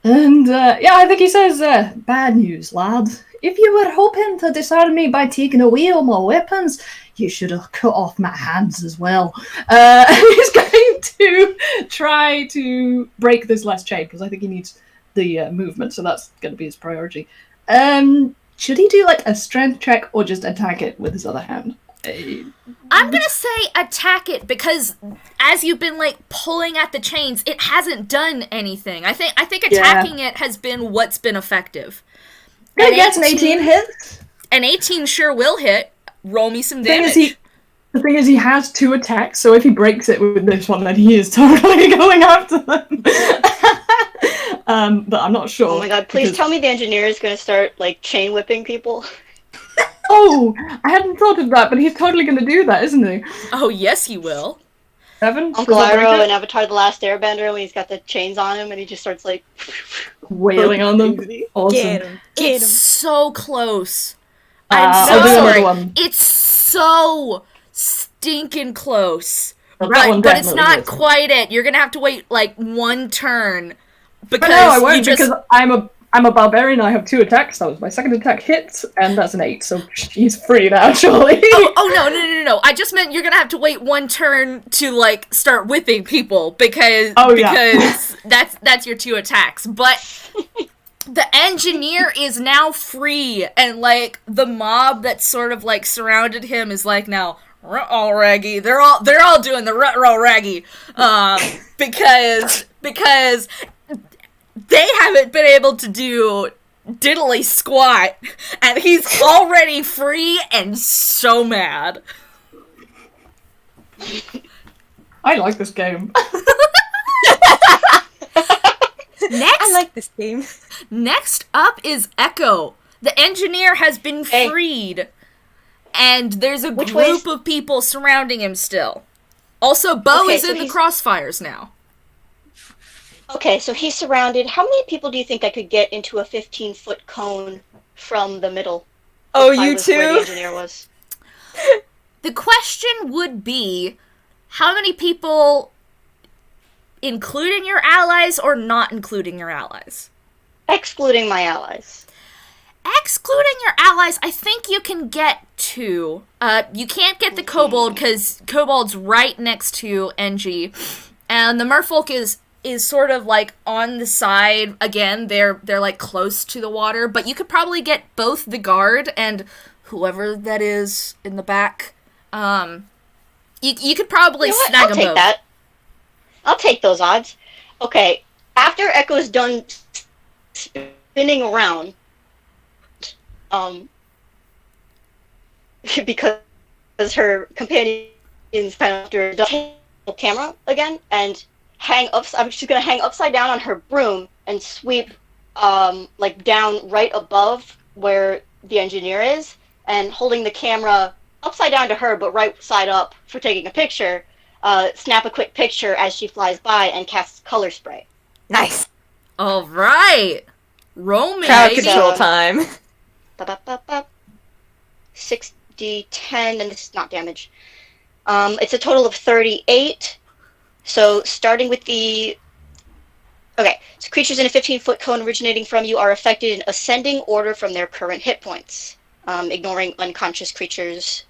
And I think he says, bad news, lad. If you were hoping to disarm me by taking away all my weapons, you should have cut off my hands as well. He's going to try to break this last chain, because I think he needs the movement, so that's going to be his priority. Should he do, like, a strength check, or just attack it with his other hand? I'm gonna say attack it, because as you've been, like, pulling at the chains, it hasn't done anything. I think attacking it has been what's been effective. I guess an 18 hits. An 18 sure will hit. Roll me some damage. The thing is, he has 2 attacks, so if he breaks it with this one, then he is totally going after them. But I'm not sure. Oh my god, please tell me the engineer is going to start, like, chain whipping people. Oh, I hadn't thought of that, but he's totally going to do that, isn't he? Oh, yes, he will. Evan? Uncle Iroh in Avatar The Last Airbender, when he's got the chains on him and he just starts, like... wailing on them. Awesome. Get him. It's so close. I'm so I'll do another sorry. one. It's so stinking close. Well, that one But it's definitely not hits. quite it. You're gonna have to wait, like, one turn. But no, I won't, you just... because I'm I'm a barbarian. I have 2 attacks. That was my second attack hit, and that's an 8. So she's free now, surely. No. I just meant you're gonna have to wait one turn to like start whipping people because that's your 2 attacks. But the engineer is now free, and like the mob that sort of like surrounded him is like now ruh-roh raggy. They're all doing the ruh-roh raggy, because they haven't been able to do diddly squat, and he's already free and so mad. I like this game. I like this game. Next up is Echo. The engineer has been freed, and there's a group of people surrounding him still. Also, Bo is in the crossfires now. Okay, so he's surrounded. How many people do you think I could get into a 15-foot cone from the middle? Oh, you too? Where the engineer was. The question would be, how many people, including your allies or not including your allies? Excluding my allies. Excluding your allies, I think you can get 2. You can't get the kobold because kobold's right next to NG, and the merfolk is sort of like on the side. Again, they're like close to the water, but you could probably get both the guard and whoever that is in the back. You could probably snag them both. I'll take that. I'll take those odds. Okay, after Echo's done spinning around, because her companions kind of take the camera again and I'm just gonna hang upside down on her broom and sweep like down right above where the engineer is, and holding the camera upside down to her but right side up for taking a picture, snap a quick picture as she flies by and casts color spray. Nice. All right. Roll me. Crowd control time. 6d10, and this is not damage. It's a total of 38. So starting with the... Okay, so creatures in a 15-foot cone originating from you are affected in ascending order from their current hit points, ignoring unconscious creatures.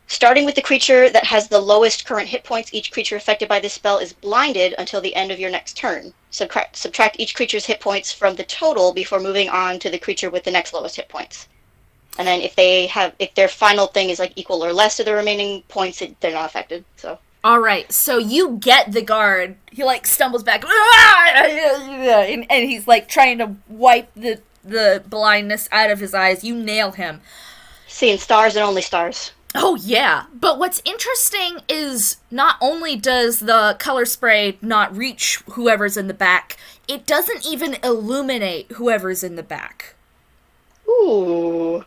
Starting with the creature that has the lowest current hit points, each creature affected by this spell is blinded until the end of your next turn. Subtract each creature's hit points from the total before moving on to the creature with the next lowest hit points. And then if their final thing is like equal or less to the remaining points, they're not affected. So. All right, so you get the guard. He like stumbles back, and he's like trying to wipe the blindness out of his eyes. You nail him. Seeing stars and only stars. Oh yeah, but what's interesting is not only does the color spray not reach whoever's in the back, it doesn't even illuminate whoever's in the back. Ooh.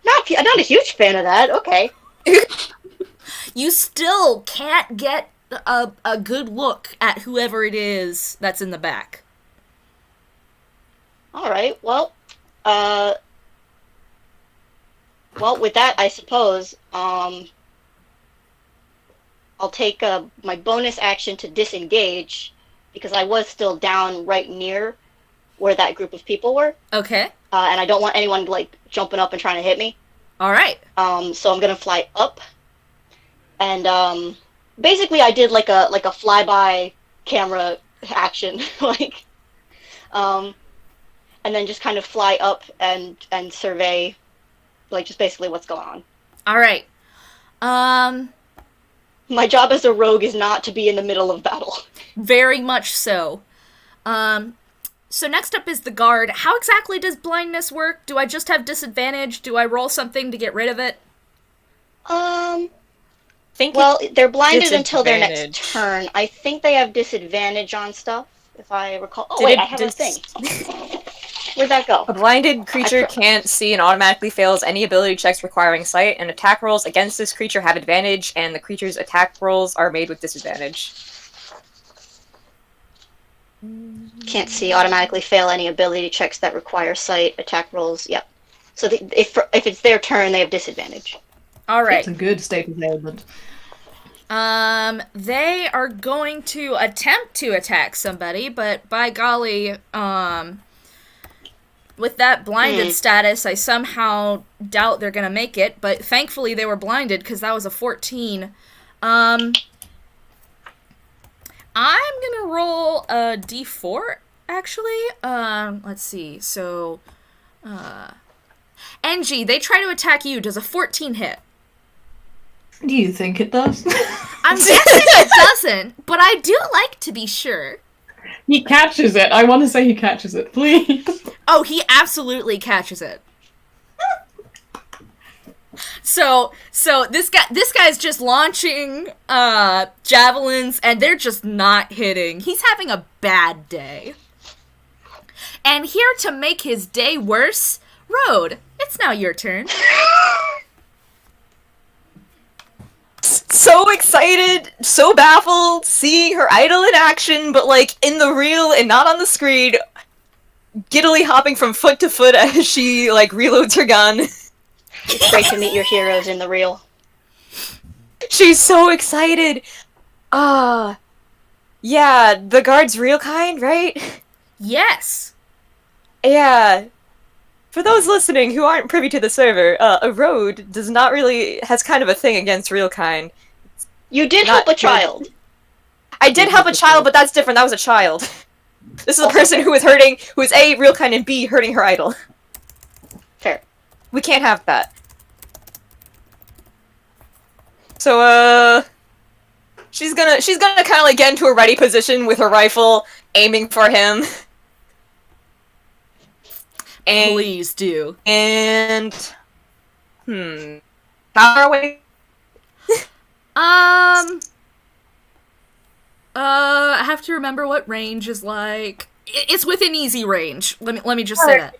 Not a huge fan of that. Okay. You still can't get a good look at whoever it is that's in the back. All right. Well, with that, I suppose I'll take my bonus action to disengage, because I was still down right near where that group of people were. Okay. And I don't want anyone like jumping up and trying to hit me. All right. So I'm gonna fly up, and basically I did like a flyby camera action, like, and then just kind of fly up and survey, like, just basically what's going on. All right. My job as a rogue is not to be in the middle of battle. Very much so. So next up is the guard. How exactly does blindness work? Do I just have disadvantage? Do I roll something to get rid of it? They're blinded until their next turn. I think they have disadvantage on stuff, if I recall. Oh, wait, I have a thing. Where'd that go? A blinded creature can't see and automatically fails any ability checks requiring sight, and attack rolls against this creature have advantage, and the creature's attack rolls are made with disadvantage. Can't see, automatically fail any ability checks that require sight, attack rolls, yep. So if it's their turn, they have disadvantage. All right. It's a good staple ailment. They are going to attempt to attack somebody, but by golly, with that blinded status, I somehow doubt they're gonna make it, but thankfully they were blinded, because that was a 14. I'm gonna roll a d4, actually. Let's see, so, NG, they try to attack you. Does a 14 hit? Do you think it does? I'm guessing it doesn't, but I do like to be sure. He catches it. I want to say he catches it, please. Oh, he absolutely catches it. So this guy's just launching javelins, and they're just not hitting. He's having a bad day. And here to make his day worse, Road, it's now your turn. So excited, so baffled, seeing her idol in action, but like in the real and not on the screen, giddily hopping from foot to foot as she like reloads her gun. It's great to meet your heroes in the real. She's so excited. Yeah, the guard's real kind, right? Yes. Yeah. For those listening who aren't privy to the server, a road has kind of a thing against real kind. You did help a child. I did help a child, but that's different. That was a child. This is a person who is A, real kind, and B, hurting her idol. Fair. We can't have that. So, she's gonna kind of like get into a ready position with her rifle, aiming for him. And, Please do. And how far away? I have to remember what range is like. It's within easy range. Let me just say that.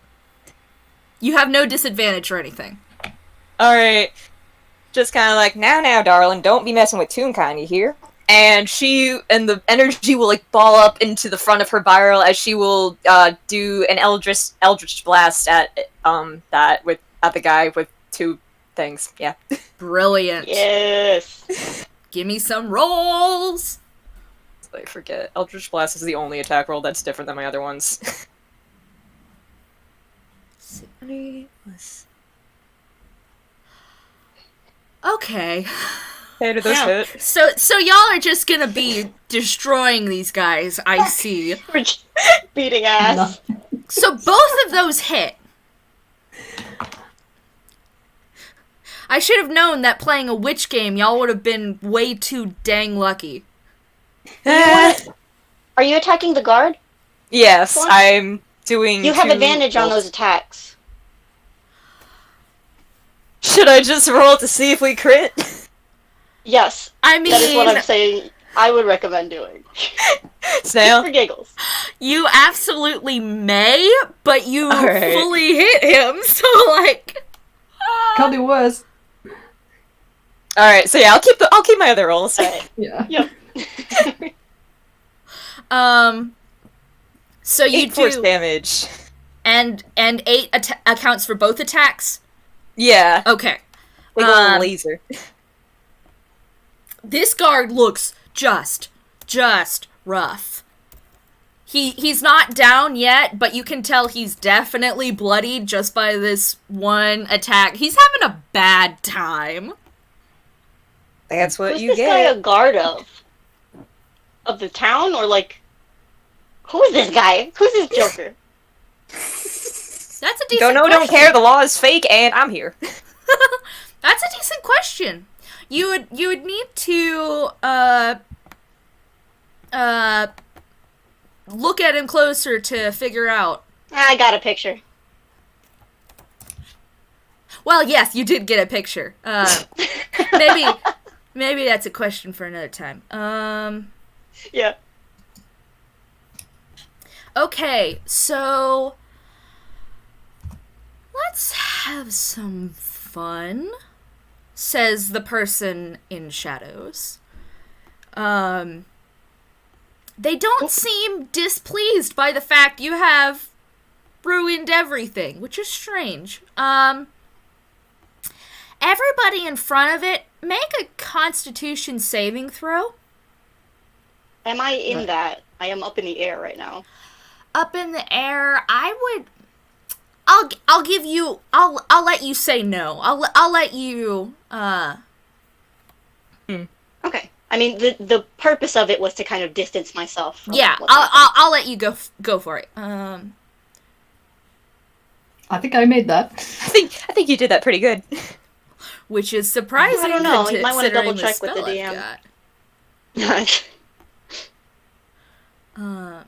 You have no disadvantage or anything. All right. Just kind of like, now, darling, don't be messing with Toonkind, you hear? And the energy will like ball up into the front of her barrel as she will do an eldritch blast at the guy with two things. Yeah. Brilliant. Yes. Give me some rolls. I forget. Eldritch blast is the only attack roll that's different than my other ones. Okay. Hey, did this hit? So y'all are just gonna be destroying these guys, I see. We're just beating ass. No. So both of those hit. I should have known that playing a witch game, y'all would have been way too dang lucky. Are you attacking the guard? Yes, I'm doing. You have advantage on those attacks. Should I just roll to see if we crit? Yes. I mean, that is what I'm saying I would recommend doing. Snail? For giggles. You absolutely may, but you Alright. fully hit him, so like... Can't do worse. Alright, so yeah, I'll keep my other rolls. Alright. Yeah. Yep. So you 8 force do... damage. And 8 accounts for both attacks? Yeah. Okay. Big old laser. This guard looks just rough. He's not down yet, but you can tell he's definitely bloodied just by this one attack. He's having a bad time. That's what Who's you this get. guy a guard of? Of the town, or like... Who is this guy? Who's this Joker? That's a decent Don't know, question. don't care, the law is fake, and I'm here. That's a decent question. You would need to look at him closer to figure out. I got a picture. Well, yes, you did get a picture. Maybe that's a question for another time. Yeah. Okay, so let's have some fun, says the person in shadows. They don't seem displeased by the fact you have ruined everything, which is strange. Everybody in front of it, make a Constitution saving throw. Am I in that? I am up in the air right now. Up in the air, I would... I'll give you. I'll let you say no. I'll let you. Okay. I mean, the purpose of it was to kind of distance myself from Yeah. what's happening. I'll let you go for it. I think I made that. I think you did that pretty good. Which is surprising. I don't know. You might want to considering double check with the spell I've DM. got.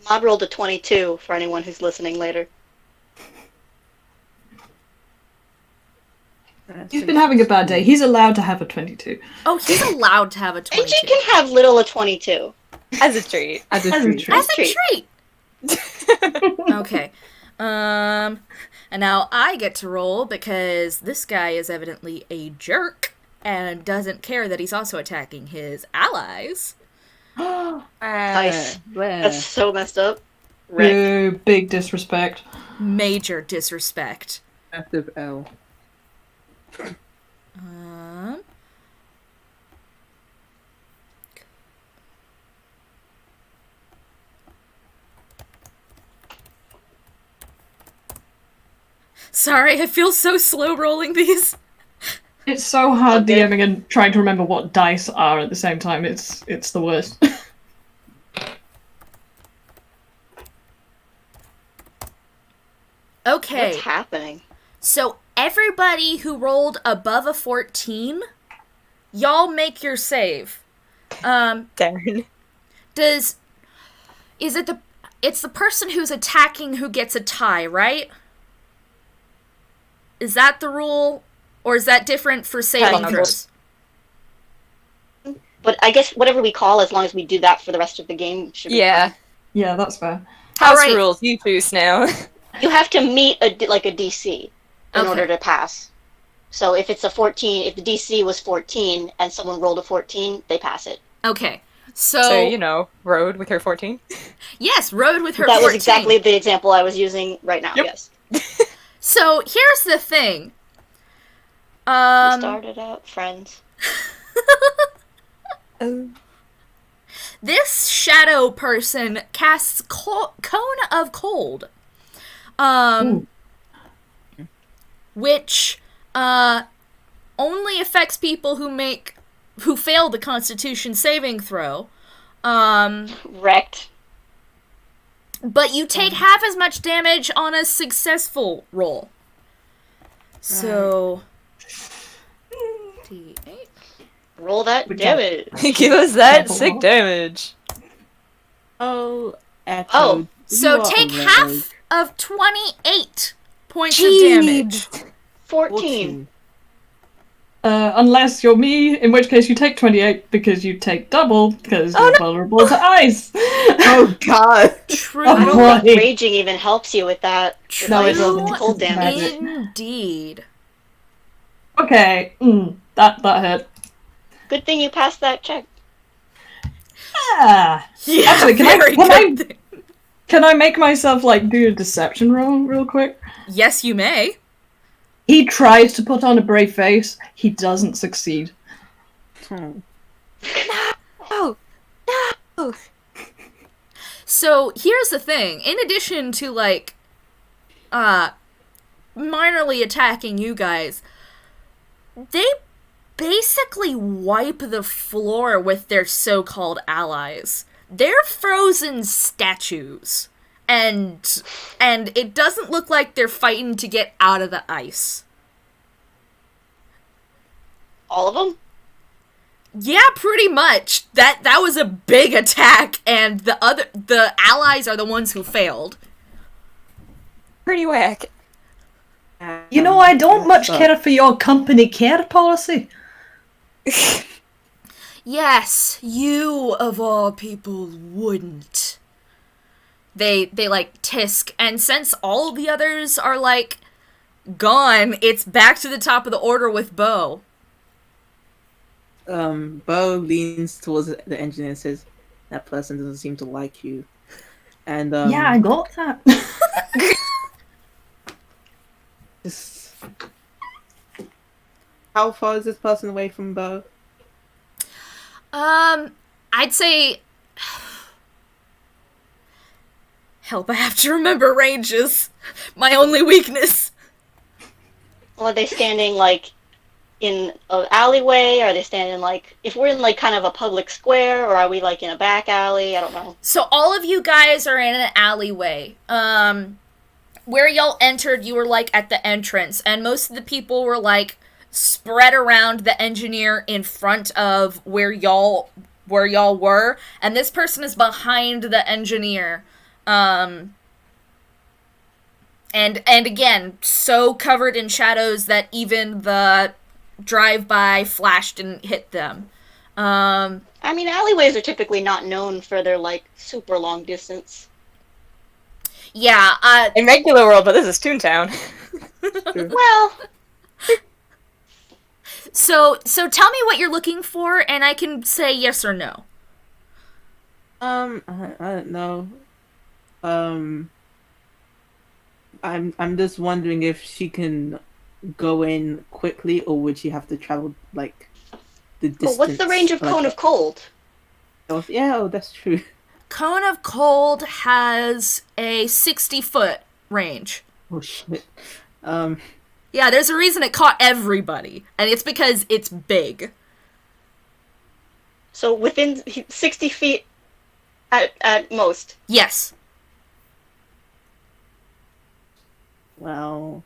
Mod rolled a 22 for anyone who's listening later. He's been having a bad day. He's allowed to have a 22. Oh, he's allowed to have a 22. And you can have little a 22. As a treat. As a As a treat. treat. As a treat. Okay. And now I get to roll because this guy is evidently a jerk and doesn't care that he's also attacking his allies. Nice. Where? That's so messed up. Rick. Boo, big disrespect. Major disrespect. Massive L. Sorry, I feel so slow rolling these. It's so hard Okay. DMing and trying to remember what dice are at the same time. It's the worst. Okay, What's happening? so everybody who rolled above a 14, y'all make your save. Darn. It's the person who's attacking who gets a tie, right? Is that the rule? Or is that different for saving Kind of. throws? But I guess whatever we call, as long as we do that for the rest of the game, should be Yeah. fine. Yeah, that's fair. House Alright. rules, you choose now. You have to meet a DC in Okay. order to pass. So if it's a 14, if the DC was 14 and someone rolled a 14, they pass it. Okay. So, you know, Road with her 14. Yes, Road with her That 14. was exactly the example I was using right now, Yep. yes. So, here's the thing. We started out friends. This shadow person casts Cone of Cold. Which only affects people who fail the Constitution saving throw. Wrecked. But you take half as much damage on a successful roll. So D8. Roll that Good job. damage. Give us that Double sick up. damage. Oh, Echo. Oh, you So are take a half rogue. of 28 points of damage. 14. Unless you're me, in which case you take 28 because you take double because you're vulnerable to ice. Oh god. True. I don't Why? think raging even helps you with that. with No, it ice doesn't. cold It's damage. magic. Indeed. Okay, that hurt. Good thing you passed that check. Ah. Yeah, Actually, can I- very can I- good thing. Can I make myself do a deception roll real quick? Yes, you may. He tries to put on a brave face. He doesn't succeed. Hmm. Oh, no! So here's the thing. In addition to minorly attacking you guys, they basically wipe the floor with their so-called allies. They're frozen statues. And it doesn't look like they're fighting to get out of the ice. All of them? Yeah, pretty much. That was a big attack, and the allies are the ones who failed. Pretty whack. You know, I don't much care for your company care policy. Yes, you of all people wouldn't. They tisk, and since all the others are gone, it's back to the top of the order with Bo. Bo leans towards the engineer and says, "That person doesn't seem to like you." And Yeah, I got that. just... How far is this person away from Bo? I'd say Help, I have to remember ranges. My only weakness. Well, are they standing, like, in an alleyway? Are they standing, like... If we're in, like, kind of a public square, or are we, like, in a back alley? I don't know. So all of you guys are in an alleyway. Where y'all entered, you were, like, at the entrance. And most of the people were, like, spread around the engineer in front of where y'all were. And this person is behind the engineer. And again, so covered in shadows that even the drive-by flash didn't hit them. I mean, alleyways are typically not known for their, like, super long distance. Yeah, In regular world, but this is Toontown. Well, so tell me what you're looking for, and I can say yes or no. I don't know. I'm just wondering if she can go in quickly, or would she have to travel, like, the distance? what's the range of Cone of Cold? Yeah, that's true. Cone of Cold has a 60-foot range. Oh shit. Yeah, there's a reason it caught everybody, and it's because it's big. So within 60 feet at most. Yes. Well,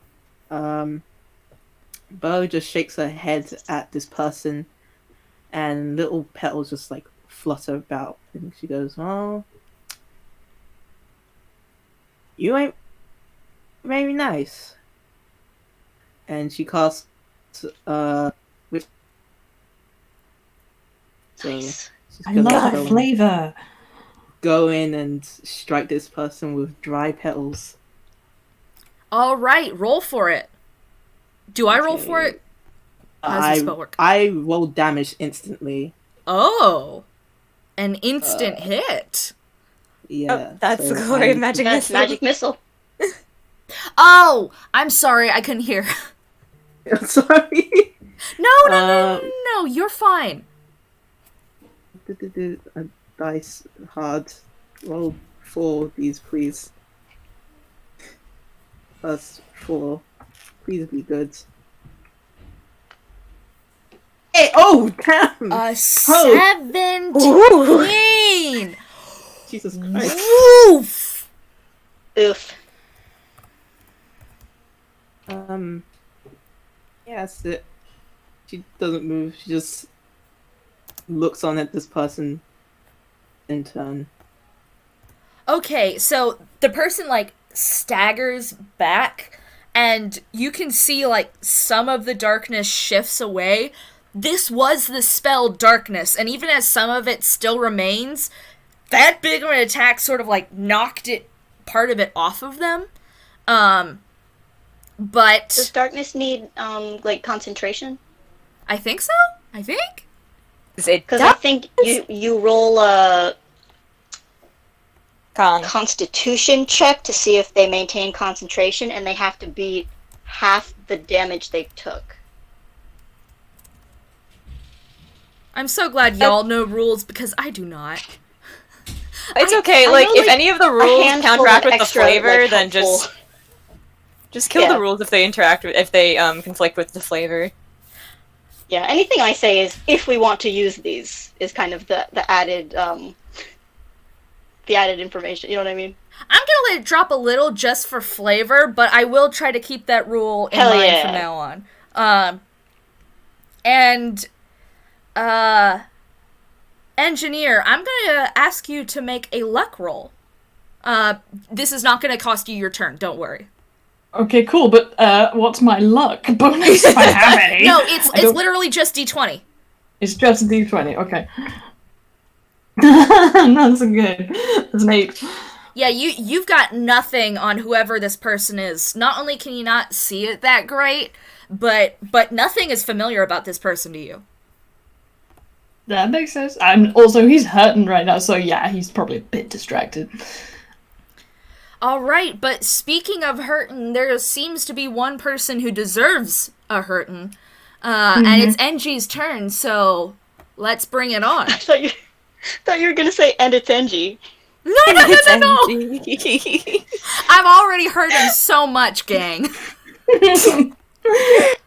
Bo just shakes her head at this person, and little petals just, like, flutter about, and she goes, "Well, you ain't very nice." And she casts, which... Nice. she's I gonna love go that and flavor. go in and strike this person with dry petals. All right, roll for it. Do I roll for it? How does this spell work? I roll damage instantly. Oh, an instant hit. Yeah. Oh, that's so the glory of magic That's missile. magic missile. Oh, I'm sorry, I couldn't hear. I'm sorry. No, you're fine. A dice hard. Roll 4, these, please. Plus 4. Please be good. Hey, oh, damn! A 17! Jesus Christ. Oof! Oof. Yeah, that's it. She doesn't move. She just looks on at this person in turn. Okay, so the person, like, staggers back, and you can see, like, some of the darkness shifts away. This was the spell Darkness, and even as some of it still remains, that big of an attack sort of, like, knocked part of it off of them. But Does darkness need, like, concentration? I think so? I think? Because I think you roll a constitution check to see if they maintain concentration, and they have to beat half the damage they took. I'm so glad y'all know rules, because I do not. It's okay, I like, know, if like, any of the a rules handful counteract of with extra, the flavor, like, then helpful- just kill Yeah. the rules if they if they conflict with the flavor. Yeah, anything I say is if we want to use these is kind of the added information. You know what I mean? I'm gonna let it drop a little just for flavor, but I will try to keep that rule in Hell mind yeah. from now on. Engineer, I'm gonna ask you to make a luck roll. This is not gonna cost you your turn, don't worry. Okay, cool, but what's my luck bonus if I have any? No, it's I don't- literally just D20. It's just a D20, okay. That's good. That's an 8. Yeah, you've got nothing on whoever this person is. Not only can you not see it that great, but nothing is familiar about this person to you. That makes sense. And also, he's hurting right now, so yeah, he's probably a bit distracted. Alright, but speaking of hurtin', there seems to be one person who deserves a hurtin'. And it's Engie's turn, so let's bring it on. I thought you were gonna say, and it's Engie. No, no, no, no, no! NG. I've already heard him so much, gang.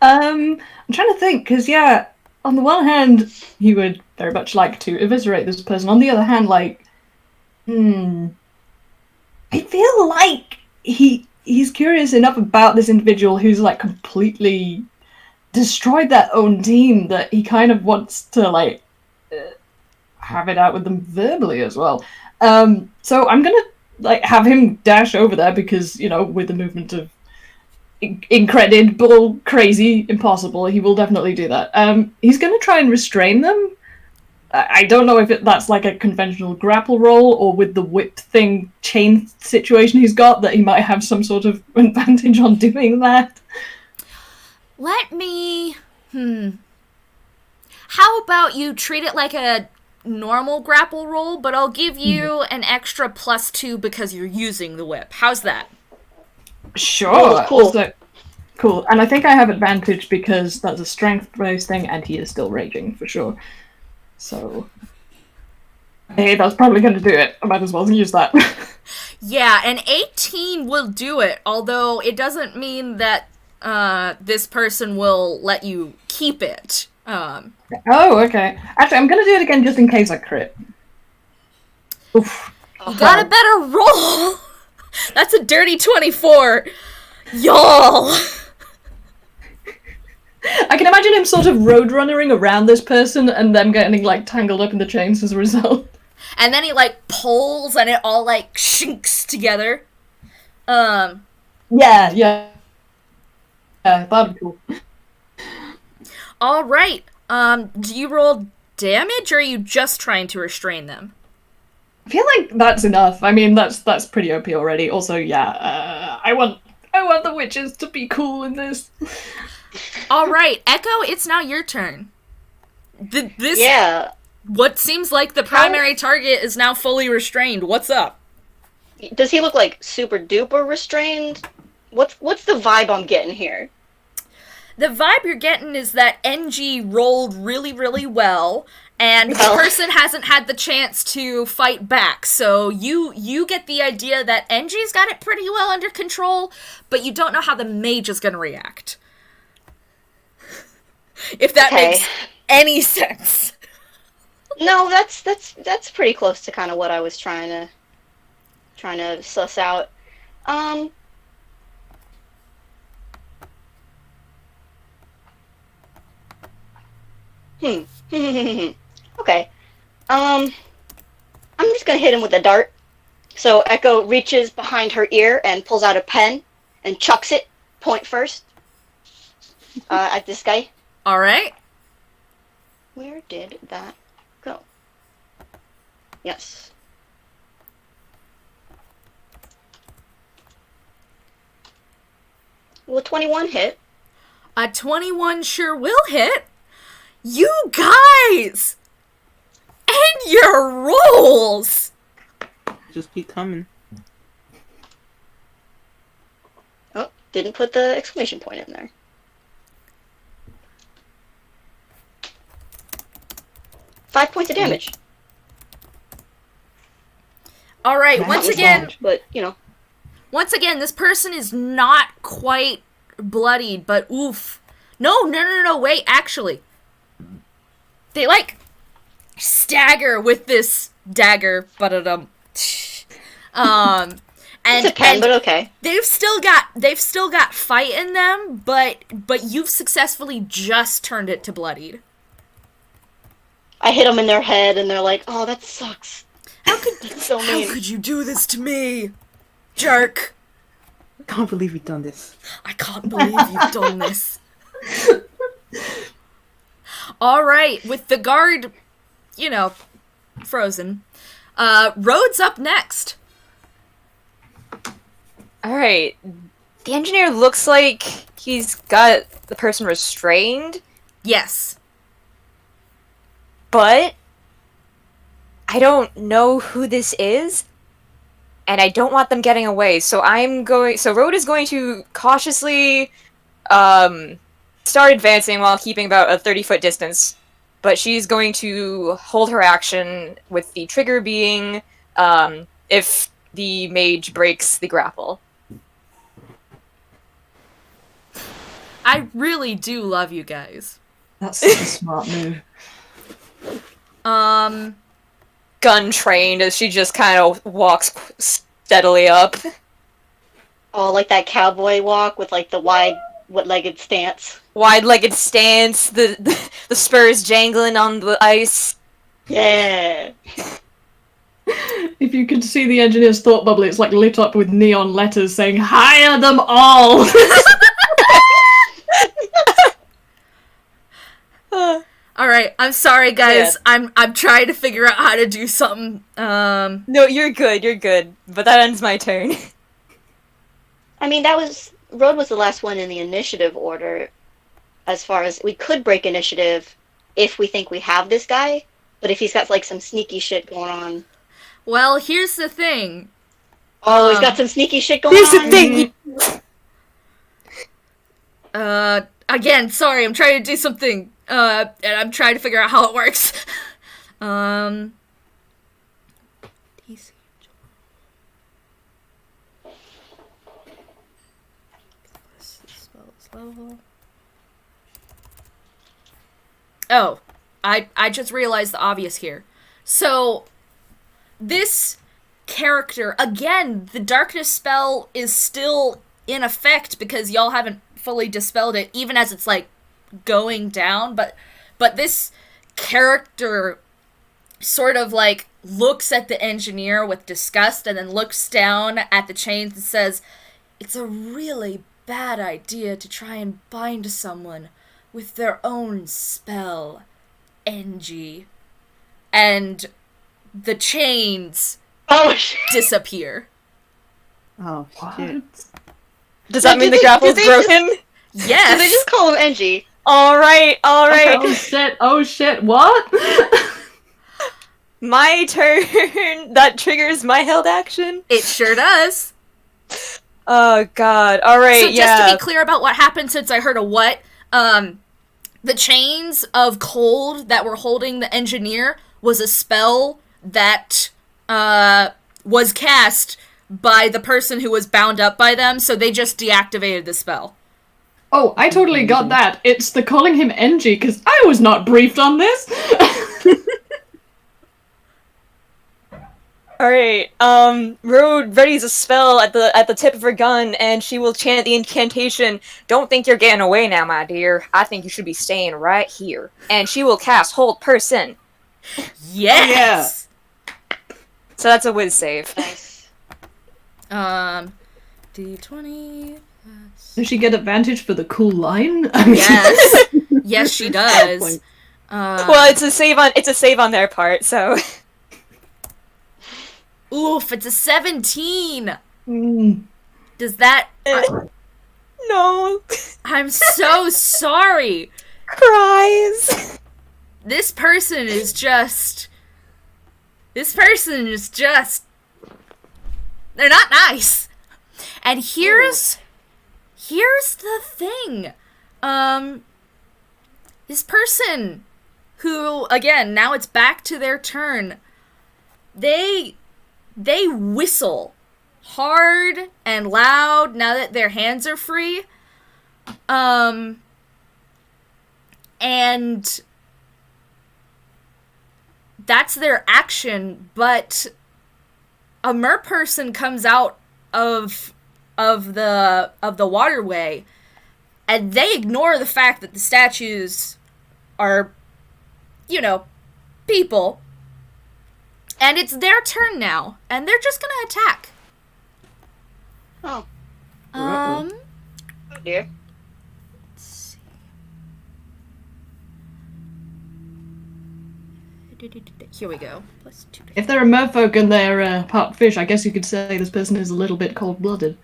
I'm trying to think, because, yeah, on the one hand, he would very much like to eviscerate this person. On the other hand, like, I feel like he's curious enough about this individual who's, like, completely destroyed their own team that he kind of wants to, like, have it out with them verbally as well. So I'm gonna, like, have him dash over there because, with the movement of incredible, crazy, impossible, he will definitely do that. He's going to try and restrain them. I don't know if that's like a conventional grapple roll or with the whip thing chain situation he's got that he might have some sort of advantage on doing that. Let me... How about you treat it like a normal grapple roll, but I'll give you an extra +2 because you're using the whip. How's that? Sure. Oh, cool. Also, cool. And I think I have advantage because that's a strength-based thing, and he is still raging, for sure. So... Hey, that's probably going to do it. I might as well use that. Yeah, an 18 will do it, although it doesn't mean that this person will let you keep it. Oh, okay. Actually, I'm going to do it again just in case I crit. Oof. You got a better roll! That's a dirty 24! Y'all! I can imagine him sort of roadrunnering around this person and them getting, like, tangled up in the chains as a result. And then he, like, pulls and it all, like, shinks together. Yeah. Yeah, that'd be cool. Alright, do you roll damage, or are you just trying to restrain them? I feel like that's enough. I mean, that's pretty OP already. Also, yeah, I want the witches to be cool in this. Alright, Echo, it's now your turn. This Yeah. What seems like the primary target is now fully restrained. What's up? Does he look like super duper restrained? What's the vibe I'm getting here? The vibe you're getting is that NG rolled really, really well, and the person hasn't had the chance to fight back. So you get the idea that NG's got it pretty well under control, but you don't know how the mage is going to react. If that makes any sense. No, that's pretty close to kind of what I was trying to suss out. Okay. I'm just gonna hit him with a dart. So Echo reaches behind her ear and pulls out a pen and chucks it, point first, at this guy. Alright. Where did that go? Yes. Will 21 hit? A 21 sure will hit. You guys! And your rolls! Just keep coming. Oh, didn't put the exclamation point in there. Five points of damage. Alright, Not once as again, much, but once again, this person is not quite bloodied, but oof. No, wait, actually. They, like, stagger with this dagger, and it's a pen, but okay. they've still got fight in them, but you've successfully just turned it to bloodied. I hit them in their head, and they're like, "Oh, that sucks." That's so mean. How could you do this to me, jerk? I can't believe you've done this. I can't believe you've done this. Alright, with the guard, frozen. Rhodes up next. Alright. The engineer looks like he's got the person restrained, Yes. but I don't know who this is, and I don't want them getting away, so Rhoda is going to cautiously, start advancing while keeping about a 30-foot distance, but she's going to hold her action with the trigger being, if the mage breaks the grapple. I really do love you guys. That's such a smart move. Gun trained as she just kind of walks steadily up. Oh, like that cowboy walk with like the wide-legged stance. Wide-legged stance, the spurs jangling on the ice. Yeah. If you could see the engineer's thought bubble, it's like lit up with neon letters saying, "Hire them all!" All right, I'm sorry, guys. Yeah. I'm trying to figure out how to do something. No, you're good. But that ends my turn. I mean, Road was the last one in the initiative order. As far as we could break initiative if we think we have this guy, but if he's got like some sneaky shit going on. Well, here's the thing. Oh, he's got some sneaky shit going here's on. Here's the thing. Again, sorry, I'm trying to do something. And I'm trying to figure out how it works. Oh, I just realized the obvious here. So, this character, again, the darkness spell is still in effect because y'all haven't fully dispelled it, even as it's like going down, but this character sort of like looks at the engineer with disgust and then looks down at the chains and says, "It's a really bad idea to try and bind someone with their own spell, NG." And the chains disappear. Oh, shit. Does that mean the grapple's broken? Yes. Did they just call him NG? Alright. Oh shit, what? My turn. That triggers my held action. It sure does. Oh god. Alright, so just to be clear about what happened, since I heard a what, the chains of cold that were holding the engineer was a spell that was cast by the person who was bound up by them, so they just deactivated the spell. Oh, I totally got that. It's the calling him NG, because I was not briefed on this. Alright, Road readies a spell at the tip of her gun, and she will chant the incantation, "Don't think you're getting away now, my dear. I think you should be staying right here." And she will cast Hold Person. Yes! Oh, yeah. So that's a whiz save. Nice. D20... Does she get advantage for the cool line? Yes. Yes, she does. Well, it's a save on their part, so... Oof, it's a 17! Mm. Does that... No. I'm so sorry! Cries. This person is just... They're not nice! And here's the thing. This person who, again, now it's back to their turn. They whistle hard and loud now that their hands are free. And that's their action, but a mer person comes out of the waterway, and they ignore the fact that the statues are, people. And it's their turn now, and they're just gonna attack. Oh. Oh dear. Let's see. Here we go. +2. If they're a merfolk and they're part fish, I guess you could say this person is a little bit cold-blooded.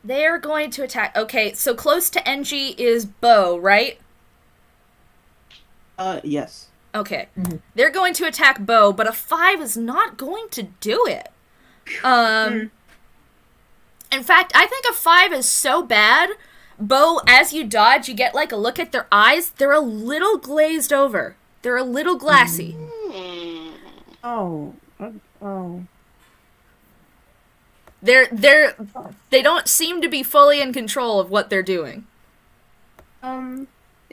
They're going to attack. Okay, so close to NG is Bo, right? Yes. Okay. Mm-hmm. They're going to attack Bo, but a 5 is not going to do it. In fact, I think a 5 is so bad, Bo, as you dodge, you get like a look at their eyes. They're a little glazed over. They're a little glassy. Oh. Oh. They don't seem to be fully in control of what they're doing.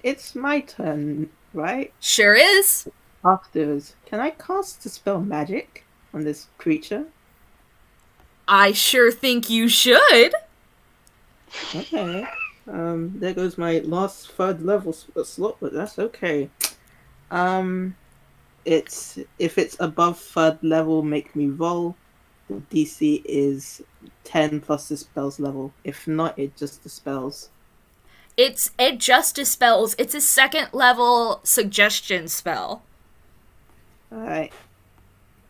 It's my turn, right? Sure is. Afterwards, can I cast the spell magic on this creature? I sure think you should. Okay. There goes my last third level slot, but that's okay. If it's above third level, make me roll. The DC is 10 plus the spell's level. If not, it just dispels. It just dispels. It's a second level suggestion spell. Alright.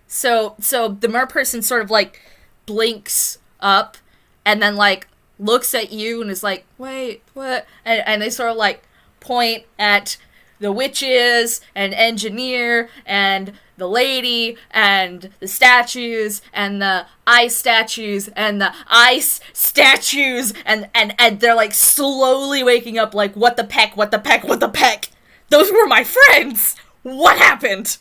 So the mer person sort of like blinks up and then like looks at you and is like, wait, what? And they sort of like point at the witches and engineer and the lady and the statues and the ice statues and the ice statues and they're like slowly waking up like, what the peck, what the peck, what the peck? Those were my friends! What happened?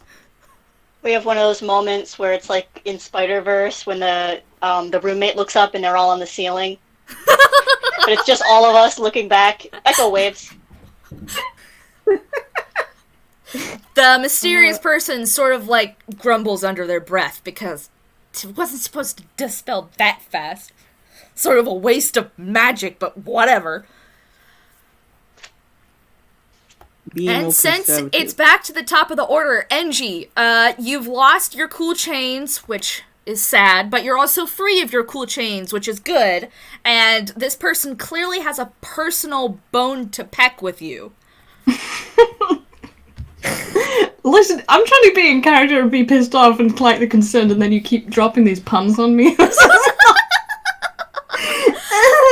We have one of those moments where it's like in Spider-Verse when the roommate looks up and they're all on the ceiling. But it's just all of us looking back. Echo waves. The mysterious person sort of like grumbles under their breath because it wasn't supposed to dispel that fast. Sort of a waste of magic, but whatever. And since it's back to the top of the order, Engie, you've lost your cool chains, which is sad, but you're also free of your cool chains, which is good. And this person clearly has a personal bone to peck with you. Listen, I'm trying to be in character and be pissed off and slightly concerned, and then you keep dropping these puns on me.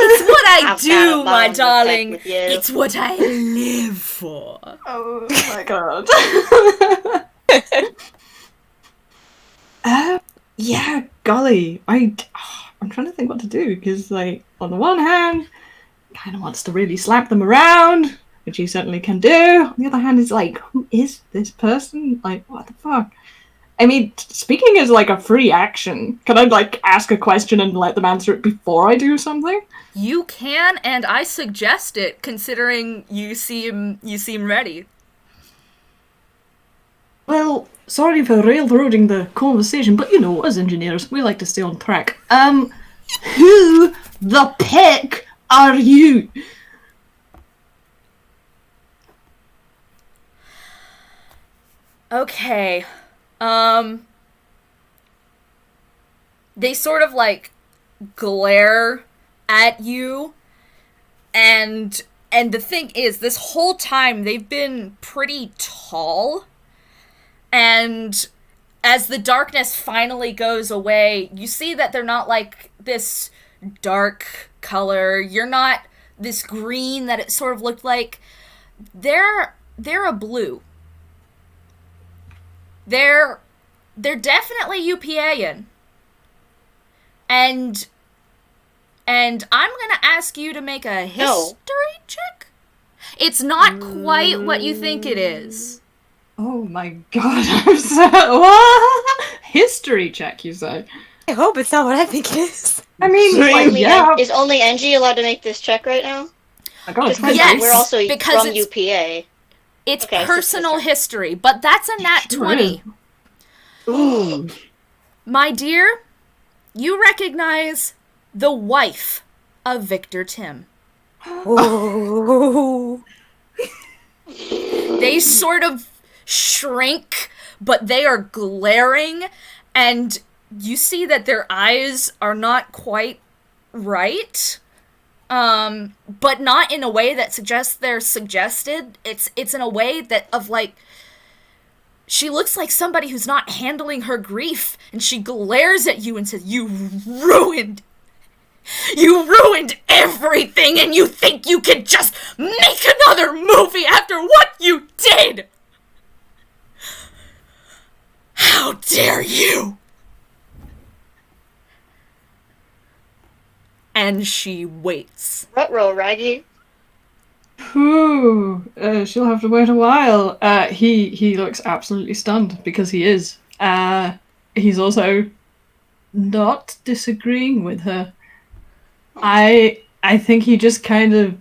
It's what I do, my darling. It's what I live for. Oh my god. Yeah, golly. I'm trying to think what to do, because, like, on the one hand, kind of wants to really slap them around, which he certainly can do. On the other hand, it's like, who is this person? Like, what the fuck? I mean, speaking is like a free action. Can I, like, ask a question and let them answer it before I do something? You can, and I suggest it, considering you seem ready. Well, sorry for railroading the conversation, but you know, as engineers, we like to stay on track. Who the peck are you? Okay. They sort of, like, glare at you, and the thing is, this whole time, they've been pretty tall, and as the darkness finally goes away, you see that they're not, like, this dark color, you're not this green that it sort of looked like. They're a blue. They're definitely UPAing. And I'm gonna ask you to make a history check? It's not quite what you think it is. Oh my god, I'm so... What? History check, you say? I hope it's not what I think it is. I mean, like, yeah. Is only Engie allowed to make this check right now? I got Just because Yes, we're also because from UPA. It's Okay, personal history, but that's a nat 20. Ooh. My dear, you recognize the wife of Victor Tim. Oh. They sort of shrink, but they are glaring, and you see that their eyes are not quite right. But not in a way that suggests they're suggested. It's in a way that of like, she looks like somebody who's not handling her grief, and she glares at you and says, You ruined everything, and you think you can just make another movie after what you did? How dare you? And she waits. Ruh-roh, Raggy. Whew, she'll have to wait a while. He looks absolutely stunned because he is. He's also not disagreeing with her. I think he just kind of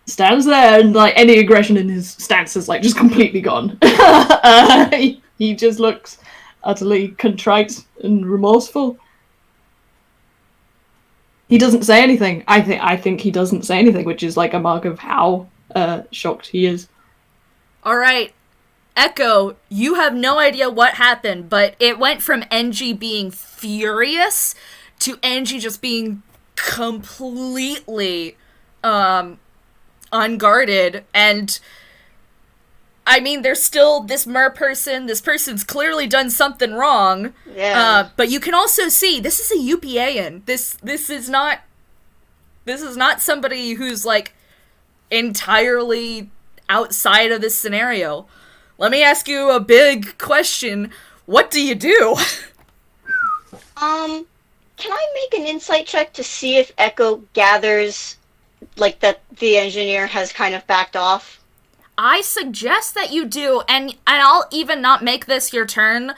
stands there and like any aggression in his stance is like just completely gone. He just looks utterly contrite and remorseful. He doesn't say anything. I think he doesn't say anything, which is like a mark of how shocked he is. All right, Echo, you have no idea what happened, but it went from Angie being furious to Angie just being completely unguarded. And I mean, there's still this person. This person's clearly done something wrong. Yeah. But you can also see this is a UPAN. This is not somebody who's like entirely outside of this scenario. Let me ask you a big question. What do you do? Can I make an insight check to see if Echo gathers, like, that the engineer has kind of backed off? I suggest that you do, and I'll even not make this your turn,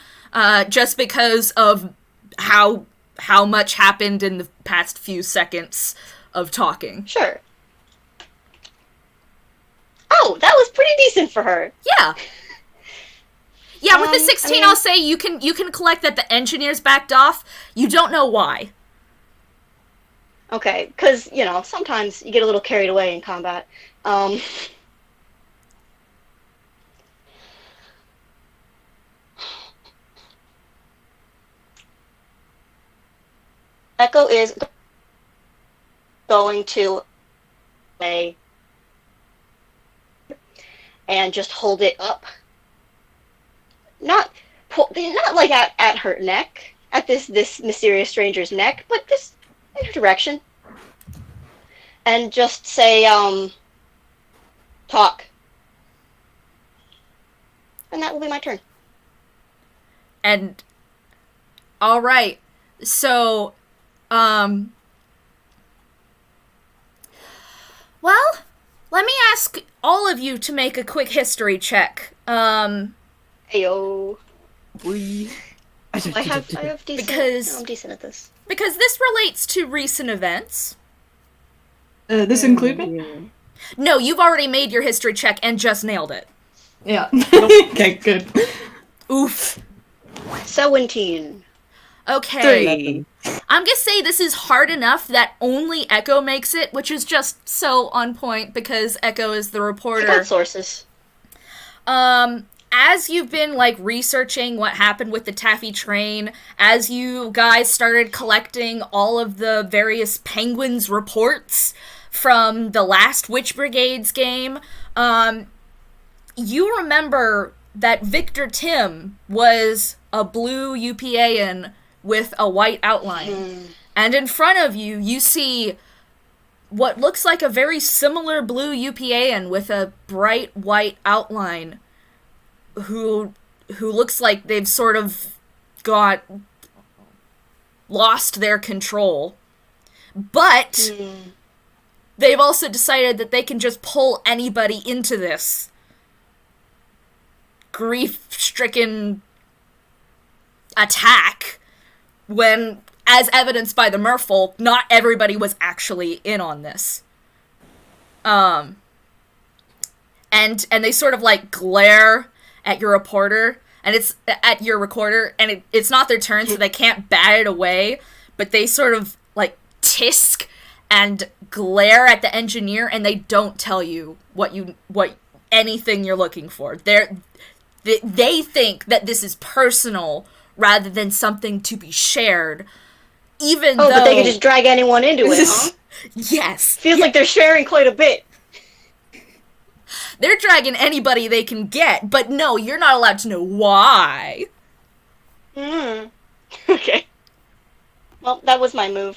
just because of how much happened in the past few seconds of talking. Sure. Oh, that was pretty decent for her. Yeah. Yeah, with the 16, I mean, I'll say you can collect that the engineers backed off. You don't know why. Okay, because, you know, sometimes you get a little carried away in combat. Echo is going to and just hold it up. Not like at her neck, at this mysterious stranger's neck, but just in her direction. And just say, talk. And that will be my turn. And, alright, so, well, let me ask all of you to make a quick history check. Ayo. We. I have decent. Because- I'm decent at this. Because this relates to recent events. This include me? Yeah. No, you've already made your history check and just nailed it. Yeah. Okay, good. Oof. 17. Okay. 11. I'm gonna say this is hard enough that only Echo makes it, which is just so on point because Echo is the I reporter. got sources. As you've been, like, researching what happened with the Taffy train, as you guys started collecting all of the various Penguins reports from the last Witch Brigades game, you remember that Victor Tim was a blue UPAN with a white outline. And in front of you, you see what looks like a very similar blue UPAN with a bright white outline who looks like they've sort of lost their control. But they've also decided that they can just pull anybody into this grief-stricken attack when, as evidenced by the Merfolk, not everybody was actually in on this. And they sort of, like, glare at your reporter, and it's at your recorder, and it's not their turn, so they can't bat it away, but they sort of, like, tisk and glare at the engineer, and they don't tell you what anything you're looking for. They think that this is personal rather than something to be shared, even though... but they can just drag anyone into it, huh? Yes. Feels like they're sharing quite a bit. They're dragging anybody they can get, but no, you're not allowed to know why. Okay. Well, that was my move.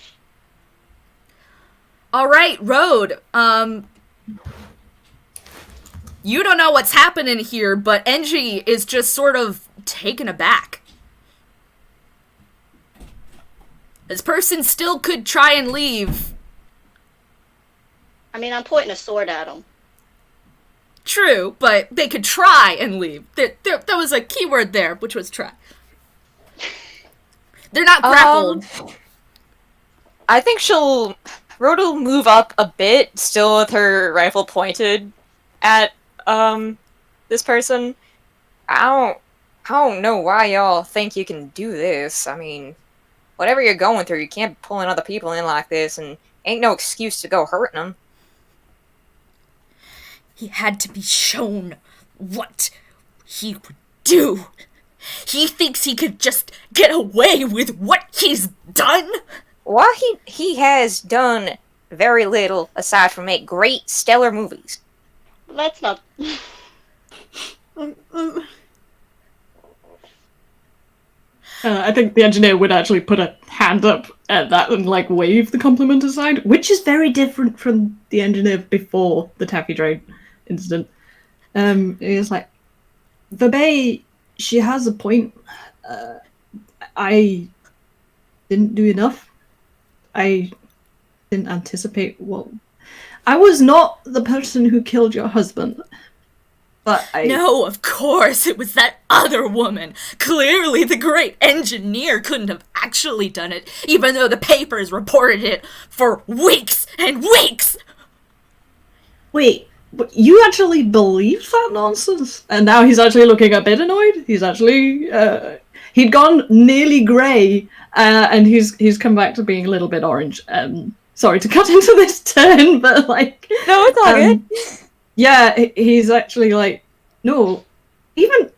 Alright, Road, you don't know what's happening here, but Engie is just sort of taken aback. This person still could try and leave. I mean, I'm pointing a sword at him. True, but they could try and leave. There was a key word there, which was try. They're not grappled. I think Rhoda will move up a bit, still with her rifle pointed at this person. I don't know why y'all think you can do this. I mean, whatever you're going through, you can't be pulling other people in like this, and ain't no excuse to go hurting them. He had to be shown what he would do. He thinks he could just get away with what he's done? Why he has done very little aside from make great stellar movies. That's not. I think the engineer would actually put a hand up at that and like wave the compliment aside, which is very different from the engineer before the taffy train incident. It's like, Verbay, she has a point. I didn't do enough. I didn't anticipate what. I was not the person who killed your husband. But No, of course, it was that other woman. Clearly, the great engineer couldn't have actually done it, even though the papers reported it for weeks and weeks! Wait, but you actually believe that nonsense? And now he's actually looking a bit annoyed? He's actually, he'd gone nearly grey, and he's come back to being a little bit orange. Sorry to cut into this turn, but like... No, it's all good. Yeah, he's actually like, no, even,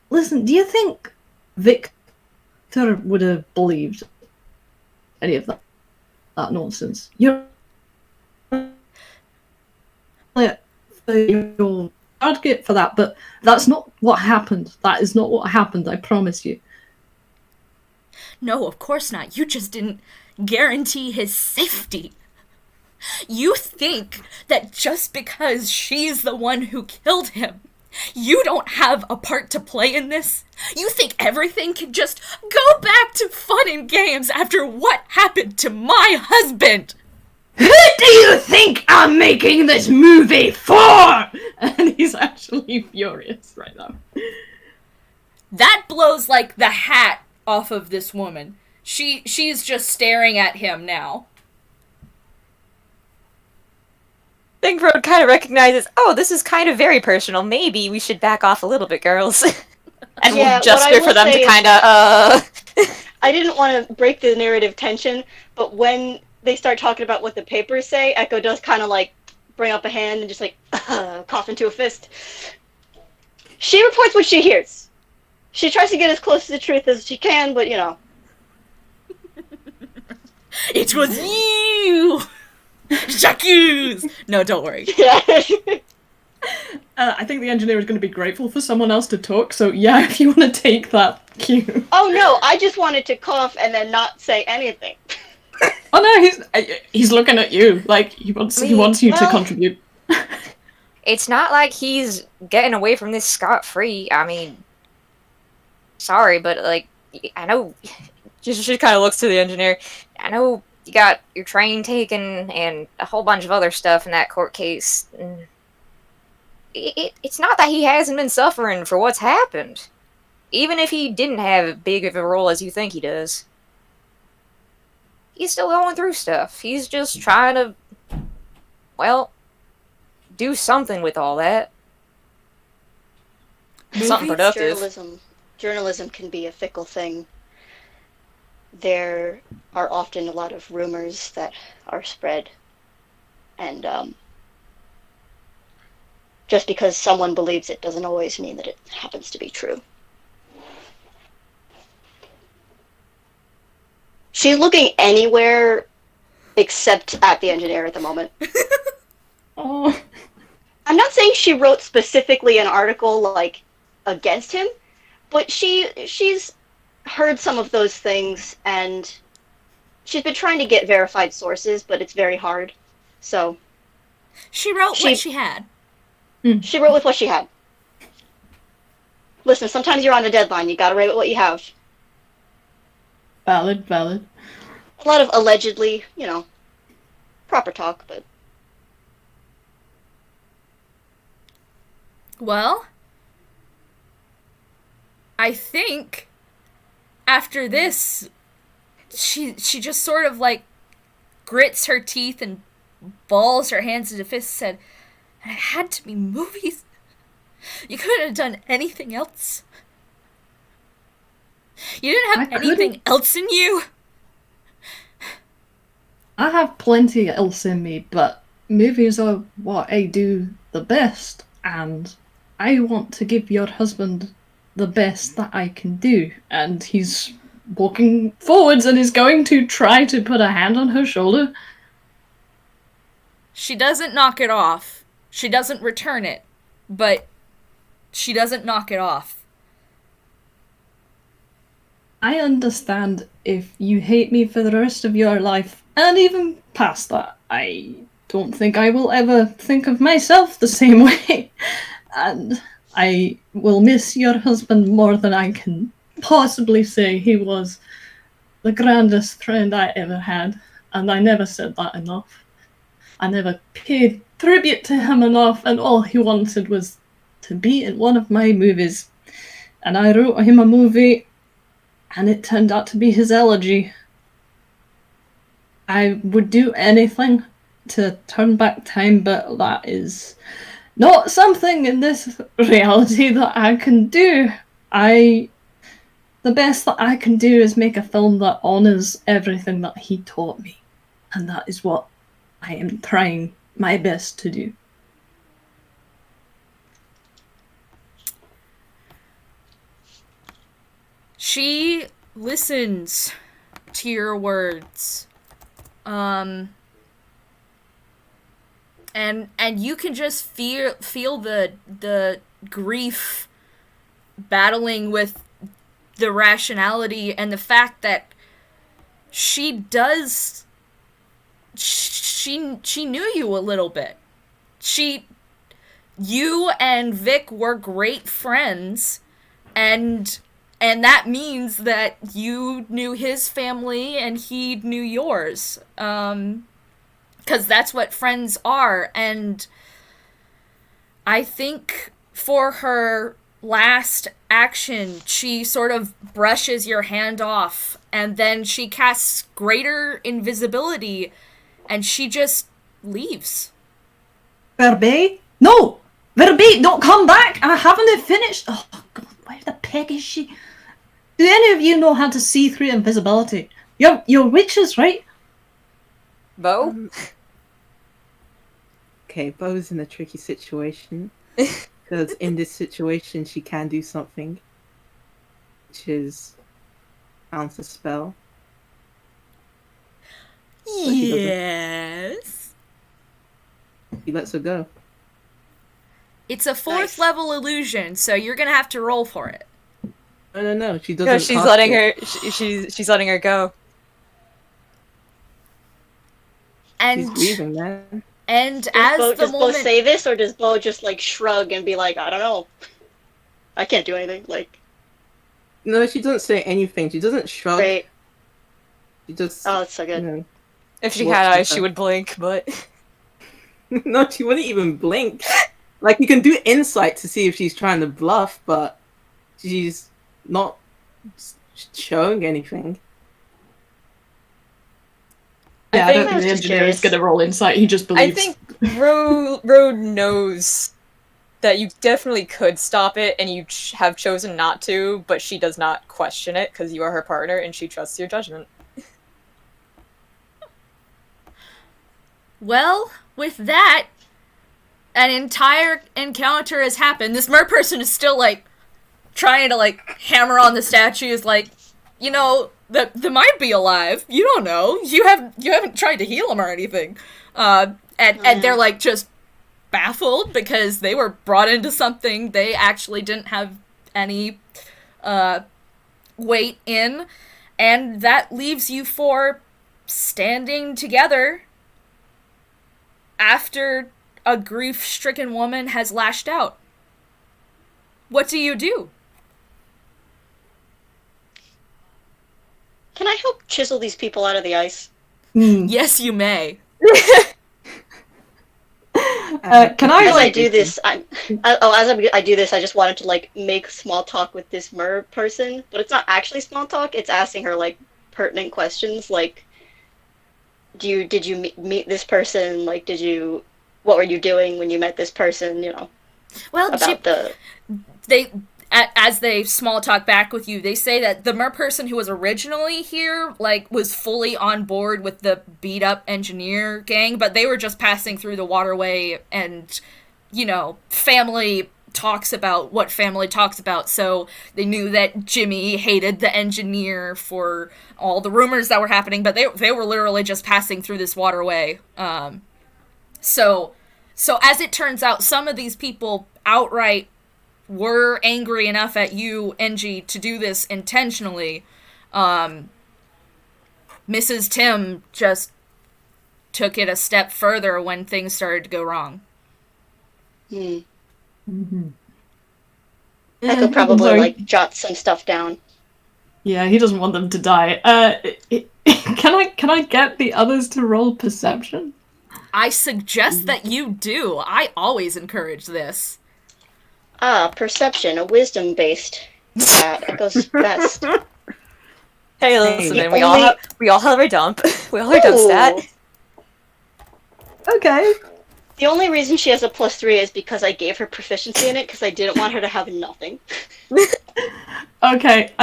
listen, do you think Victor would have believed any of that nonsense? You're your advocate for that, but that's not what happened. That is not what happened, I promise you. No, of course not. You just didn't guarantee his safety. You think that just because she's the one who killed him, you don't have a part to play in this? You think everything can just go back to fun and games after what happened to my husband? Who do you think I'm making this movie for? And he's actually furious right now. That blows like the hat off of this woman. She's just staring at him now. Thinkroad kind of recognizes, oh, this is kind of very personal. Maybe we should back off a little bit, girls. And Yeah, we'll gesture what I for will them to say is- kind of, I didn't want to break the narrative tension, but when they start talking about what the papers say, Echo does kind of like bring up a hand and just like cough into a fist. She reports what she hears. She tries to get as close to the truth as she can, but you know. It was you! Jacques! No, don't worry. Yeah. I think the engineer is going to be grateful for someone else to talk, so yeah, if you want to take that cue. Oh no, I just wanted to cough and then not say anything. Oh no, he's looking at you, like he wants you to well- contribute. it's not like he's getting away from this scot-free. I mean, sorry, but like, I know, she kind of looks to the engineer. I know you got your train taken and a whole bunch of other stuff in that court case. It's not that he hasn't been suffering for what's happened. Even if he didn't have as big of a role as you think he does. He's still going through stuff. He's just trying to, well, do something with all that. Something productive. Journalism can be a fickle thing. There are often a lot of rumors that are spread, and just because someone believes it doesn't always mean that it happens to be true. She's looking anywhere except at the engineer at the moment. Oh. I'm not saying she wrote specifically an article like against him, but she's heard some of those things, and she's been trying to get verified sources, but it's very hard. So She wrote what she had. she wrote with what she had. Listen, sometimes you're on a deadline. You gotta write with what you have. Valid. A lot of allegedly, proper talk, but Well, I think after this, she just sort of like grits her teeth and balls her hands into fists, said, "And it had to be movies. You couldn't have done anything else. You didn't have anything else in you." I have plenty else in me, but movies are what I do the best, and I want to give your husband the best that I can do. And he's walking forwards and is going to try to put a hand on her shoulder. She doesn't knock it off. She doesn't return it, but she doesn't knock it off. I understand if you hate me for the rest of your life, and even past that. I don't think I will ever think of myself the same way. And I will miss your husband more than I can possibly say. He was the grandest friend I ever had, and I never said that enough. I never paid tribute to him enough, and all he wanted was to be in one of my movies. And I wrote him a movie, and it turned out to be his elegy. I would do anything to turn back time, but that is not something in this reality that I can do. The best that I can do is make a film that honors everything that he taught me. And that is what I am trying my best to do. She listens to your words. And you can just feel the grief battling with the rationality and the fact that she knew you a little bit. You and Vic were great friends, and that means that you knew his family and he knew yours. 'Cause that's what friends are. And I think for her last action, she sort of brushes your hand off, and then she casts greater invisibility, and she just leaves. Verbe? No! Verbe, don't come back! I haven't finished! Oh, God, where the peg is she? Do any of you know how to see through invisibility? You're witches, right? Bo? Okay, Bo's in a tricky situation. Because in this situation, she can do something. Which is bounce a spell. Yes. He lets her go. It's a 4th level illusion, so you're gonna have to roll for it. No. She doesn't. No, she's cast letting it. her. She's letting her go. And She's grieving, man. and as the does Bo moment, say this, or does Bo just like shrug and be like, I don't know, I can't do anything? Like, No, she doesn't say anything. She doesn't shrug. great. She just. Oh, it's so good. You know, If she What had the eyes, she fuck? would blink, but no, she wouldn't even blink. Like, you can do insight to see if she's trying to bluff, but she's not showing anything. Yeah, I I think don't I think was the just engineer is curious. going to roll insight, he just I believes. think Road knows that you definitely could stop it, and you have chosen not to, but she does not question it because you are her partner and she trusts your judgment. well, with that, an entire encounter has happened. This mer person is still, like, trying to, like, hammer on the statues, like, you know, they might be alive. You don't know. You haven't tried to heal them or anything. And they're, like, just baffled because they were brought into something they actually didn't have any weight in. And that leaves you four standing together after a grief-stricken woman has lashed out. What do you do? Can I help chisel these people out of the ice? Yes, you may. Can I, As I like... do this, I do this, I just wanted to like make small talk with this mer person, but it's not actually small talk. It's asking her like pertinent questions, like, did you meet this person? Like, what were you doing when you met this person? You know, Well, about as they small talk back with you, they say that the mer person who was originally here, like, was fully on board with the beat up engineer gang, but they were just passing through the waterway, and, you know, family talks about what family talks about, so they knew that Jimmy hated the engineer for all the rumors that were happening, but they were literally just passing through this waterway. So as it turns out, some of these people outright were angry enough at you, NG, to do this intentionally. Mrs. Tim just took it a step further when things started to go wrong. Mm-hmm. I could probably like jot some stuff down. Yeah, he doesn't want them to die. Can I get the others to roll perception? I suggest that you do. I always encourage this. Perception, a wisdom-based. It goes best. Hey, listen, The we all have our dump. We all have our dump stat. Okay. The only reason she has a +3 is because I gave her proficiency in it, because I didn't want her to have nothing. Okay,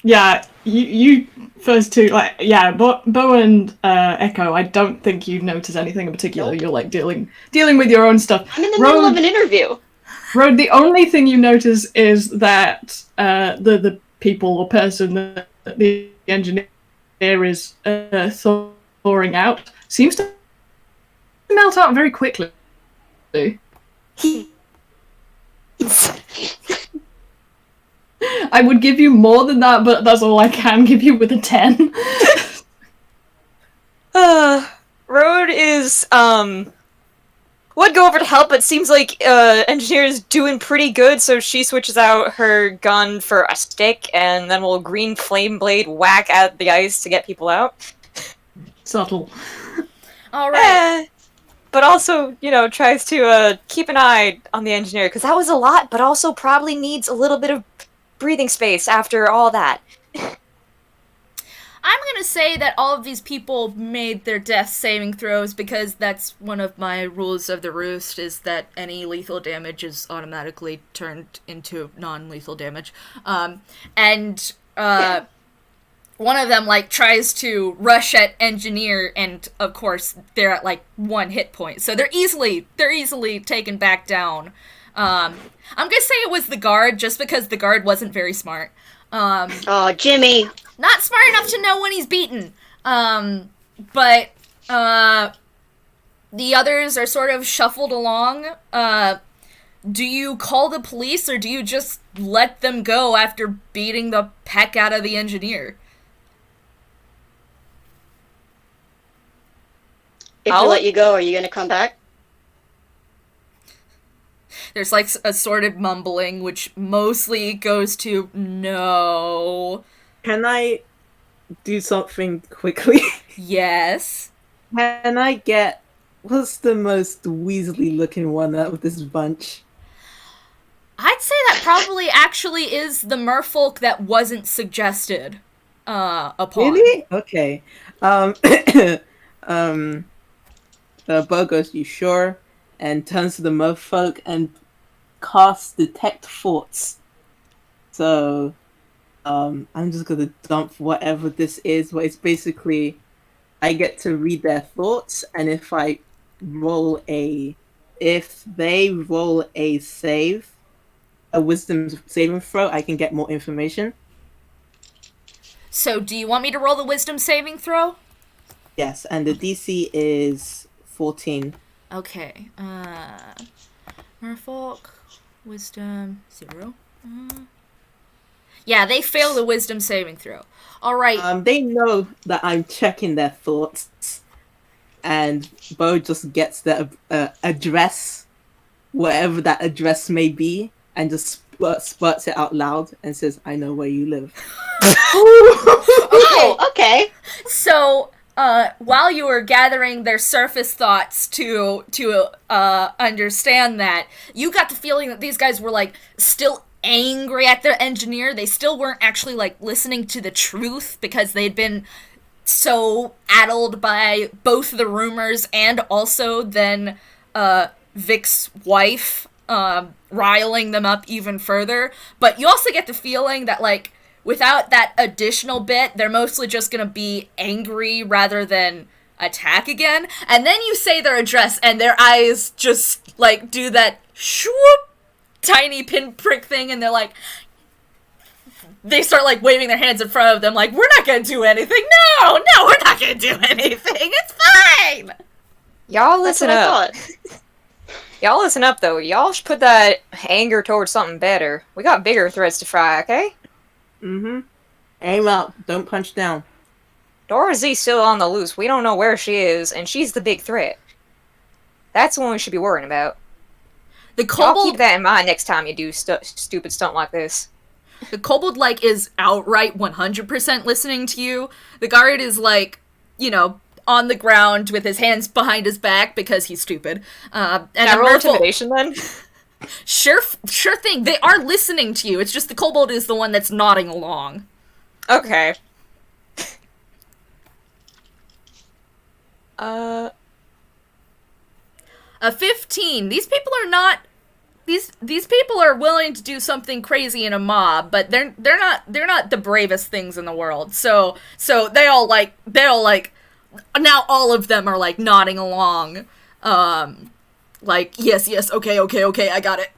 yeah, you first two, like, yeah, Bo and Echo, I don't think you notice anything in particular. Nope. You're, like, dealing with your own stuff. I'm in the middle of an interview. Road, the only thing you notice is that the people or person that the engineer is thawing out seems to melt out very quickly. I would give you more than that, but that's all I can give you with a 10. Road is, would go over to help, but seems like, Engineer is doing pretty good, so she switches out her gun for a stick, and then will green flame blade whack at the ice to get people out. Subtle. Alright. But also, you know, tries to, keep an eye on the Engineer, because that was a lot, but also probably needs a little bit of breathing space after all that. I'm gonna say that all of these people made their death saving throws, because that's one of my rules of the roost, is that any lethal damage is automatically turned into non-lethal damage. One of them, like, tries to rush at Engineer, and of course they're at like 1 hit point, so they're easily taken back down. I'm gonna say it was the guard, just because the guard wasn't very smart. Oh, Jimmy. Not smart enough to know when he's beaten. But the others are sort of shuffled along. Do you call the police, or do you just let them go after beating the heck out of the Engineer? If we let you go, are you gonna come back? There's like assorted mumbling, which mostly goes to no. Can I do something quickly? Yes. Can I get... What's the most Weasley looking one out of this bunch? I'd say that probably actually is the merfolk that wasn't suggested upon. Really? Okay. Bo goes, "You sure?" And turns to the merfolk and casts Detect Thoughts. So, I'm just gonna dump whatever this is, but it's basically, I get to read their thoughts, and if they roll a a wisdom saving throw, I can get more information. So, do you want me to roll the wisdom saving throw? Yes, and the DC is 14. Okay. Merfolk, wisdom 0. Yeah, they fail the wisdom saving throw. All right. They know that I'm checking their thoughts, and Bo just gets the address, whatever that address may be, and just spurts it out loud and says, "I know where you live." Oh, okay. So, while you were gathering their surface thoughts to understand that, you got the feeling that these guys were like still angry at their engineer. They still weren't actually like listening to the truth because they'd been so addled by both the rumors and also then Vic's wife riling them up even further. But you also get the feeling that like without that additional bit, they're mostly just gonna be angry rather than attack again. And then you say their address and their eyes just like do that swoop tiny pinprick thing, and they're like, they start like waving their hands in front of them like, we're not gonna do anything. No, we're not gonna do anything. It's fine. Y'all listen up. Y'all listen up, though. Y'all should put that anger towards something better. We got bigger threats to fry, okay? Mm-hmm. Aim up. Don't punch down. Dora Z's still on the loose. We don't know where she is, and she's the big threat. That's the one we should be worrying about. The kobold... Y'all keep that in mind next time you do stupid stunt like this. The kobold, like, is outright 100% listening to you. The guard is, like, you know, on the ground with his hands behind his back because he's stupid. And Can I roll intimidation, then? Sure thing. They are listening to you. It's just the kobold is the one that's nodding along. Okay. A 15. These people are not... These people are willing to do something crazy in a mob, but they're not the bravest things in the world. So they all like now all of them are like nodding along, like yes, okay, I got it.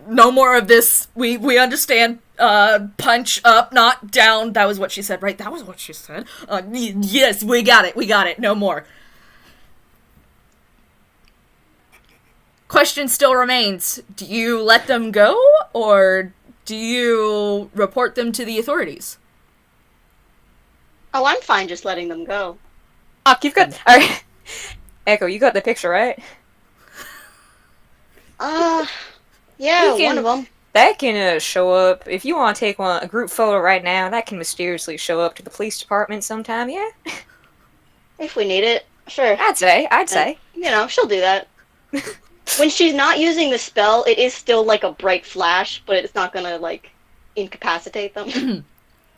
No more of this. We understand. Punch up, not down. That was what she said, right? That was what she said. Yes, we got it. No more. Question still remains. Do you let them go, or do you report them to the authorities? Oh, I'm fine just letting them go. You've got... Alright. Echo, you got the picture, right? Yeah, one of them. That can show up. If you want to take a group photo right now, that can mysteriously show up to the police department sometime, yeah? If we need it, sure. I'd say. You know, she'll do that. When she's not using the spell, it is still like a bright flash, but it's not gonna, like, incapacitate them.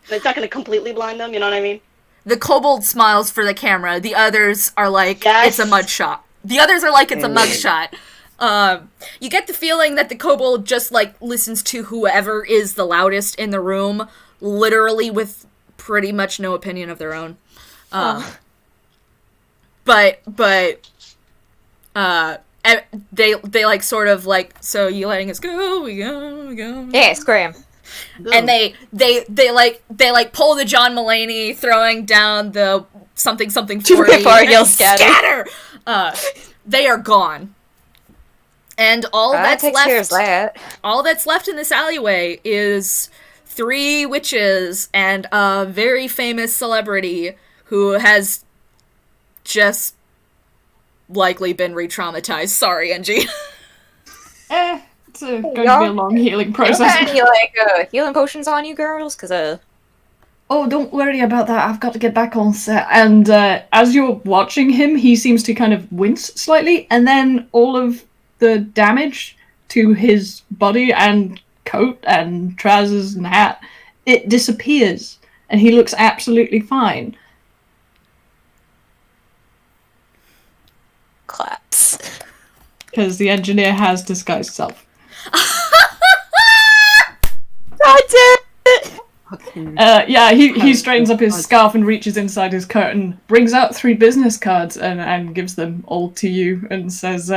It's not gonna completely blind them, you know what I mean? The kobold smiles for the camera. The others are like, Yes. it's a mugshot. The others are like, it's a mugshot. You get the feeling that the kobold just, like, listens to whoever is the loudest in the room, literally with pretty much no opinion of their own. But they like sort of like, so you letting us go? We go. Yeah, scram. And they like pull the John Mulaney throwing down the something 40 and yell scatter. They are gone. And all that's left. All that's left in this alleyway is 3 witches and a very famous celebrity who has just likely been re-traumatized. Sorry, Angie. It's going to be a long healing process. Any like healing potions on you, girls? Cause Oh, don't worry about that. I've got to get back on set. And as you're watching him, he seems to kind of wince slightly, and then all of the damage to his body and coat and trousers and hat, it disappears, and he looks absolutely fine. claps. Because the engineer has disguised self. I did it! Yeah, he straightens up his scarf and reaches inside his coat and brings out 3 business cards and gives them all to you and says,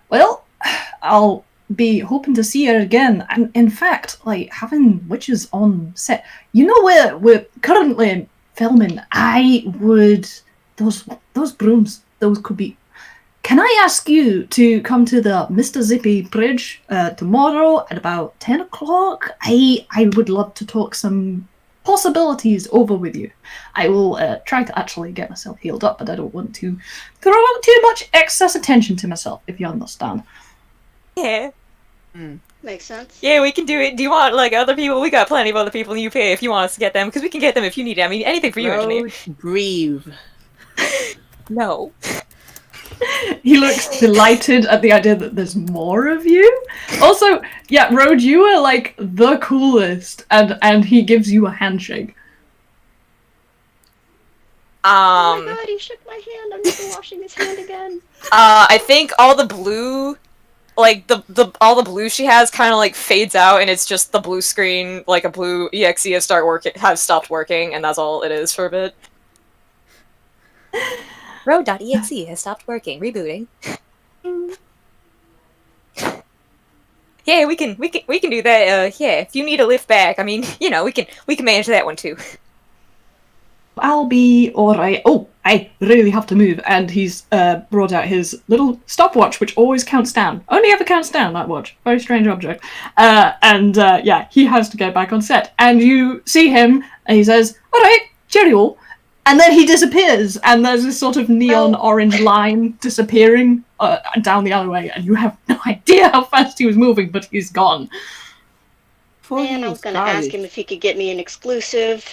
well, I'll be hoping to see her again. And in fact, like, having witches on set, you know where we're currently filming, those brooms, those could be... Can I ask you to come to the Mr. Zippy Bridge tomorrow at about 10 o'clock? I would love to talk some possibilities over with you. I will try to actually get myself healed up, but I don't want to throw out too much excess attention to myself, if you understand. Yeah. Makes sense. Yeah, we can do it. Do you want, like, other people? We got plenty of other people in UP if you want us to get them, because we can get them if you need it. I mean, anything for you, engineer. Breathe. No. He looks delighted at the idea that there's more of you. Also, yeah, Road, you are like the coolest, and he gives you a handshake. Oh my god, he shook my hand. I'm never washing his hand again. I think all the blue, like all the blue she has kind of like fades out, and it's just the blue screen, like a blue exe has stopped working, and that's all it is for a bit. Road.exe has stopped working. Rebooting. Yeah, we can do that. Yeah, if you need a lift back, I mean, you know, we can manage that one too. I'll be alright. Oh, I really have to move. And he's brought out his little stopwatch, which always counts down. Only ever counts down, that watch. Very strange object. Yeah, he has to get back on set. And you see him, and he says, alright, cheerio. And then he disappears, and there's this sort of neon orange line disappearing down the alleyway, and you have no idea how fast he was moving, but he's gone. And I was gonna ask him if he could get me an exclusive.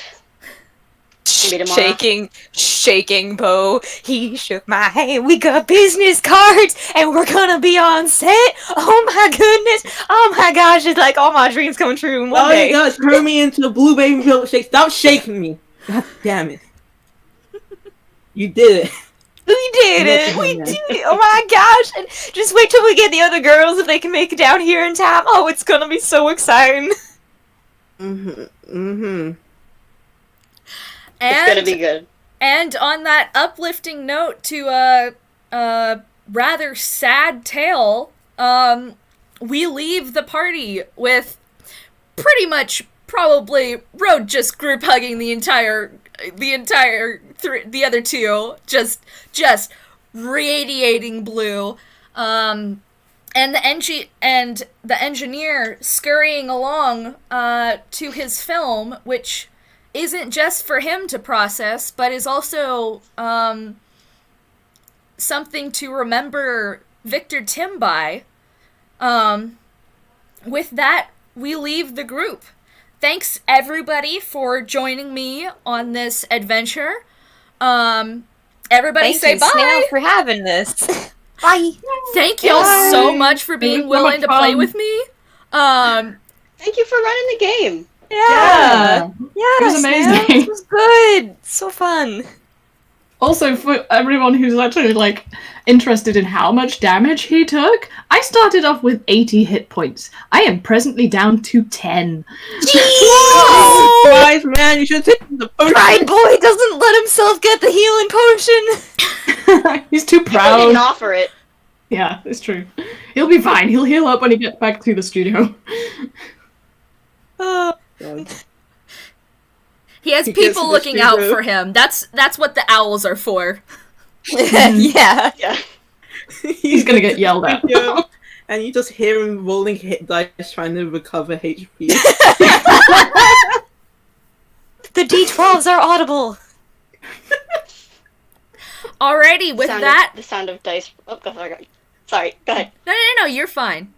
Shaking Bo. He shook my hand. We got business cards, and we're gonna be on set. Oh my goodness. Oh my gosh, it's like all my dreams coming true in one day. Oh my gosh, turn me into a blue baby milkshake. Stop shaking me. God damn it. You did it. We did it. We did it. Oh my gosh. And just wait till we get the other girls if they can make it down here in time. Oh, it's gonna be so exciting. It's gonna be good. And on that uplifting note to a rather sad tale, we leave the party with pretty much probably Road just group hugging the other two, just radiating blue, and the engineer scurrying along to his film, which isn't just for him to process, but is also something to remember Victor Tim by. With that, we leave the group. Thanks, everybody, for joining me on this adventure. Everybody say bye! Snail, for having this. Bye! Thank y'all so much for being willing to play with me. Thank you for running the game. Yeah, it was amazing. It was good. So fun. Also, for everyone who's actually like interested in how much damage he took, I started off with 80 hit points. I am presently down to 10. Guys, man, you should take the potion. Pride Boy doesn't let himself get the healing potion. He's too People proud. didn't offer it. Yeah, it's true. He'll be fine. He'll heal up when he gets back to the studio. He has people looking out for him. That's what the owls are for. Yeah. He's gonna get yelled at. Yeah. And you just hear him rolling hit dice trying to recover HP. The D12s are audible. Alrighty, with that... The sound of dice... Oh, sorry, go ahead. No, you're fine.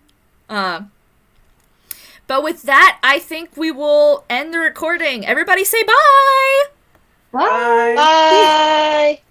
But with that, I think we will end the recording. Everybody say bye! Bye! Bye!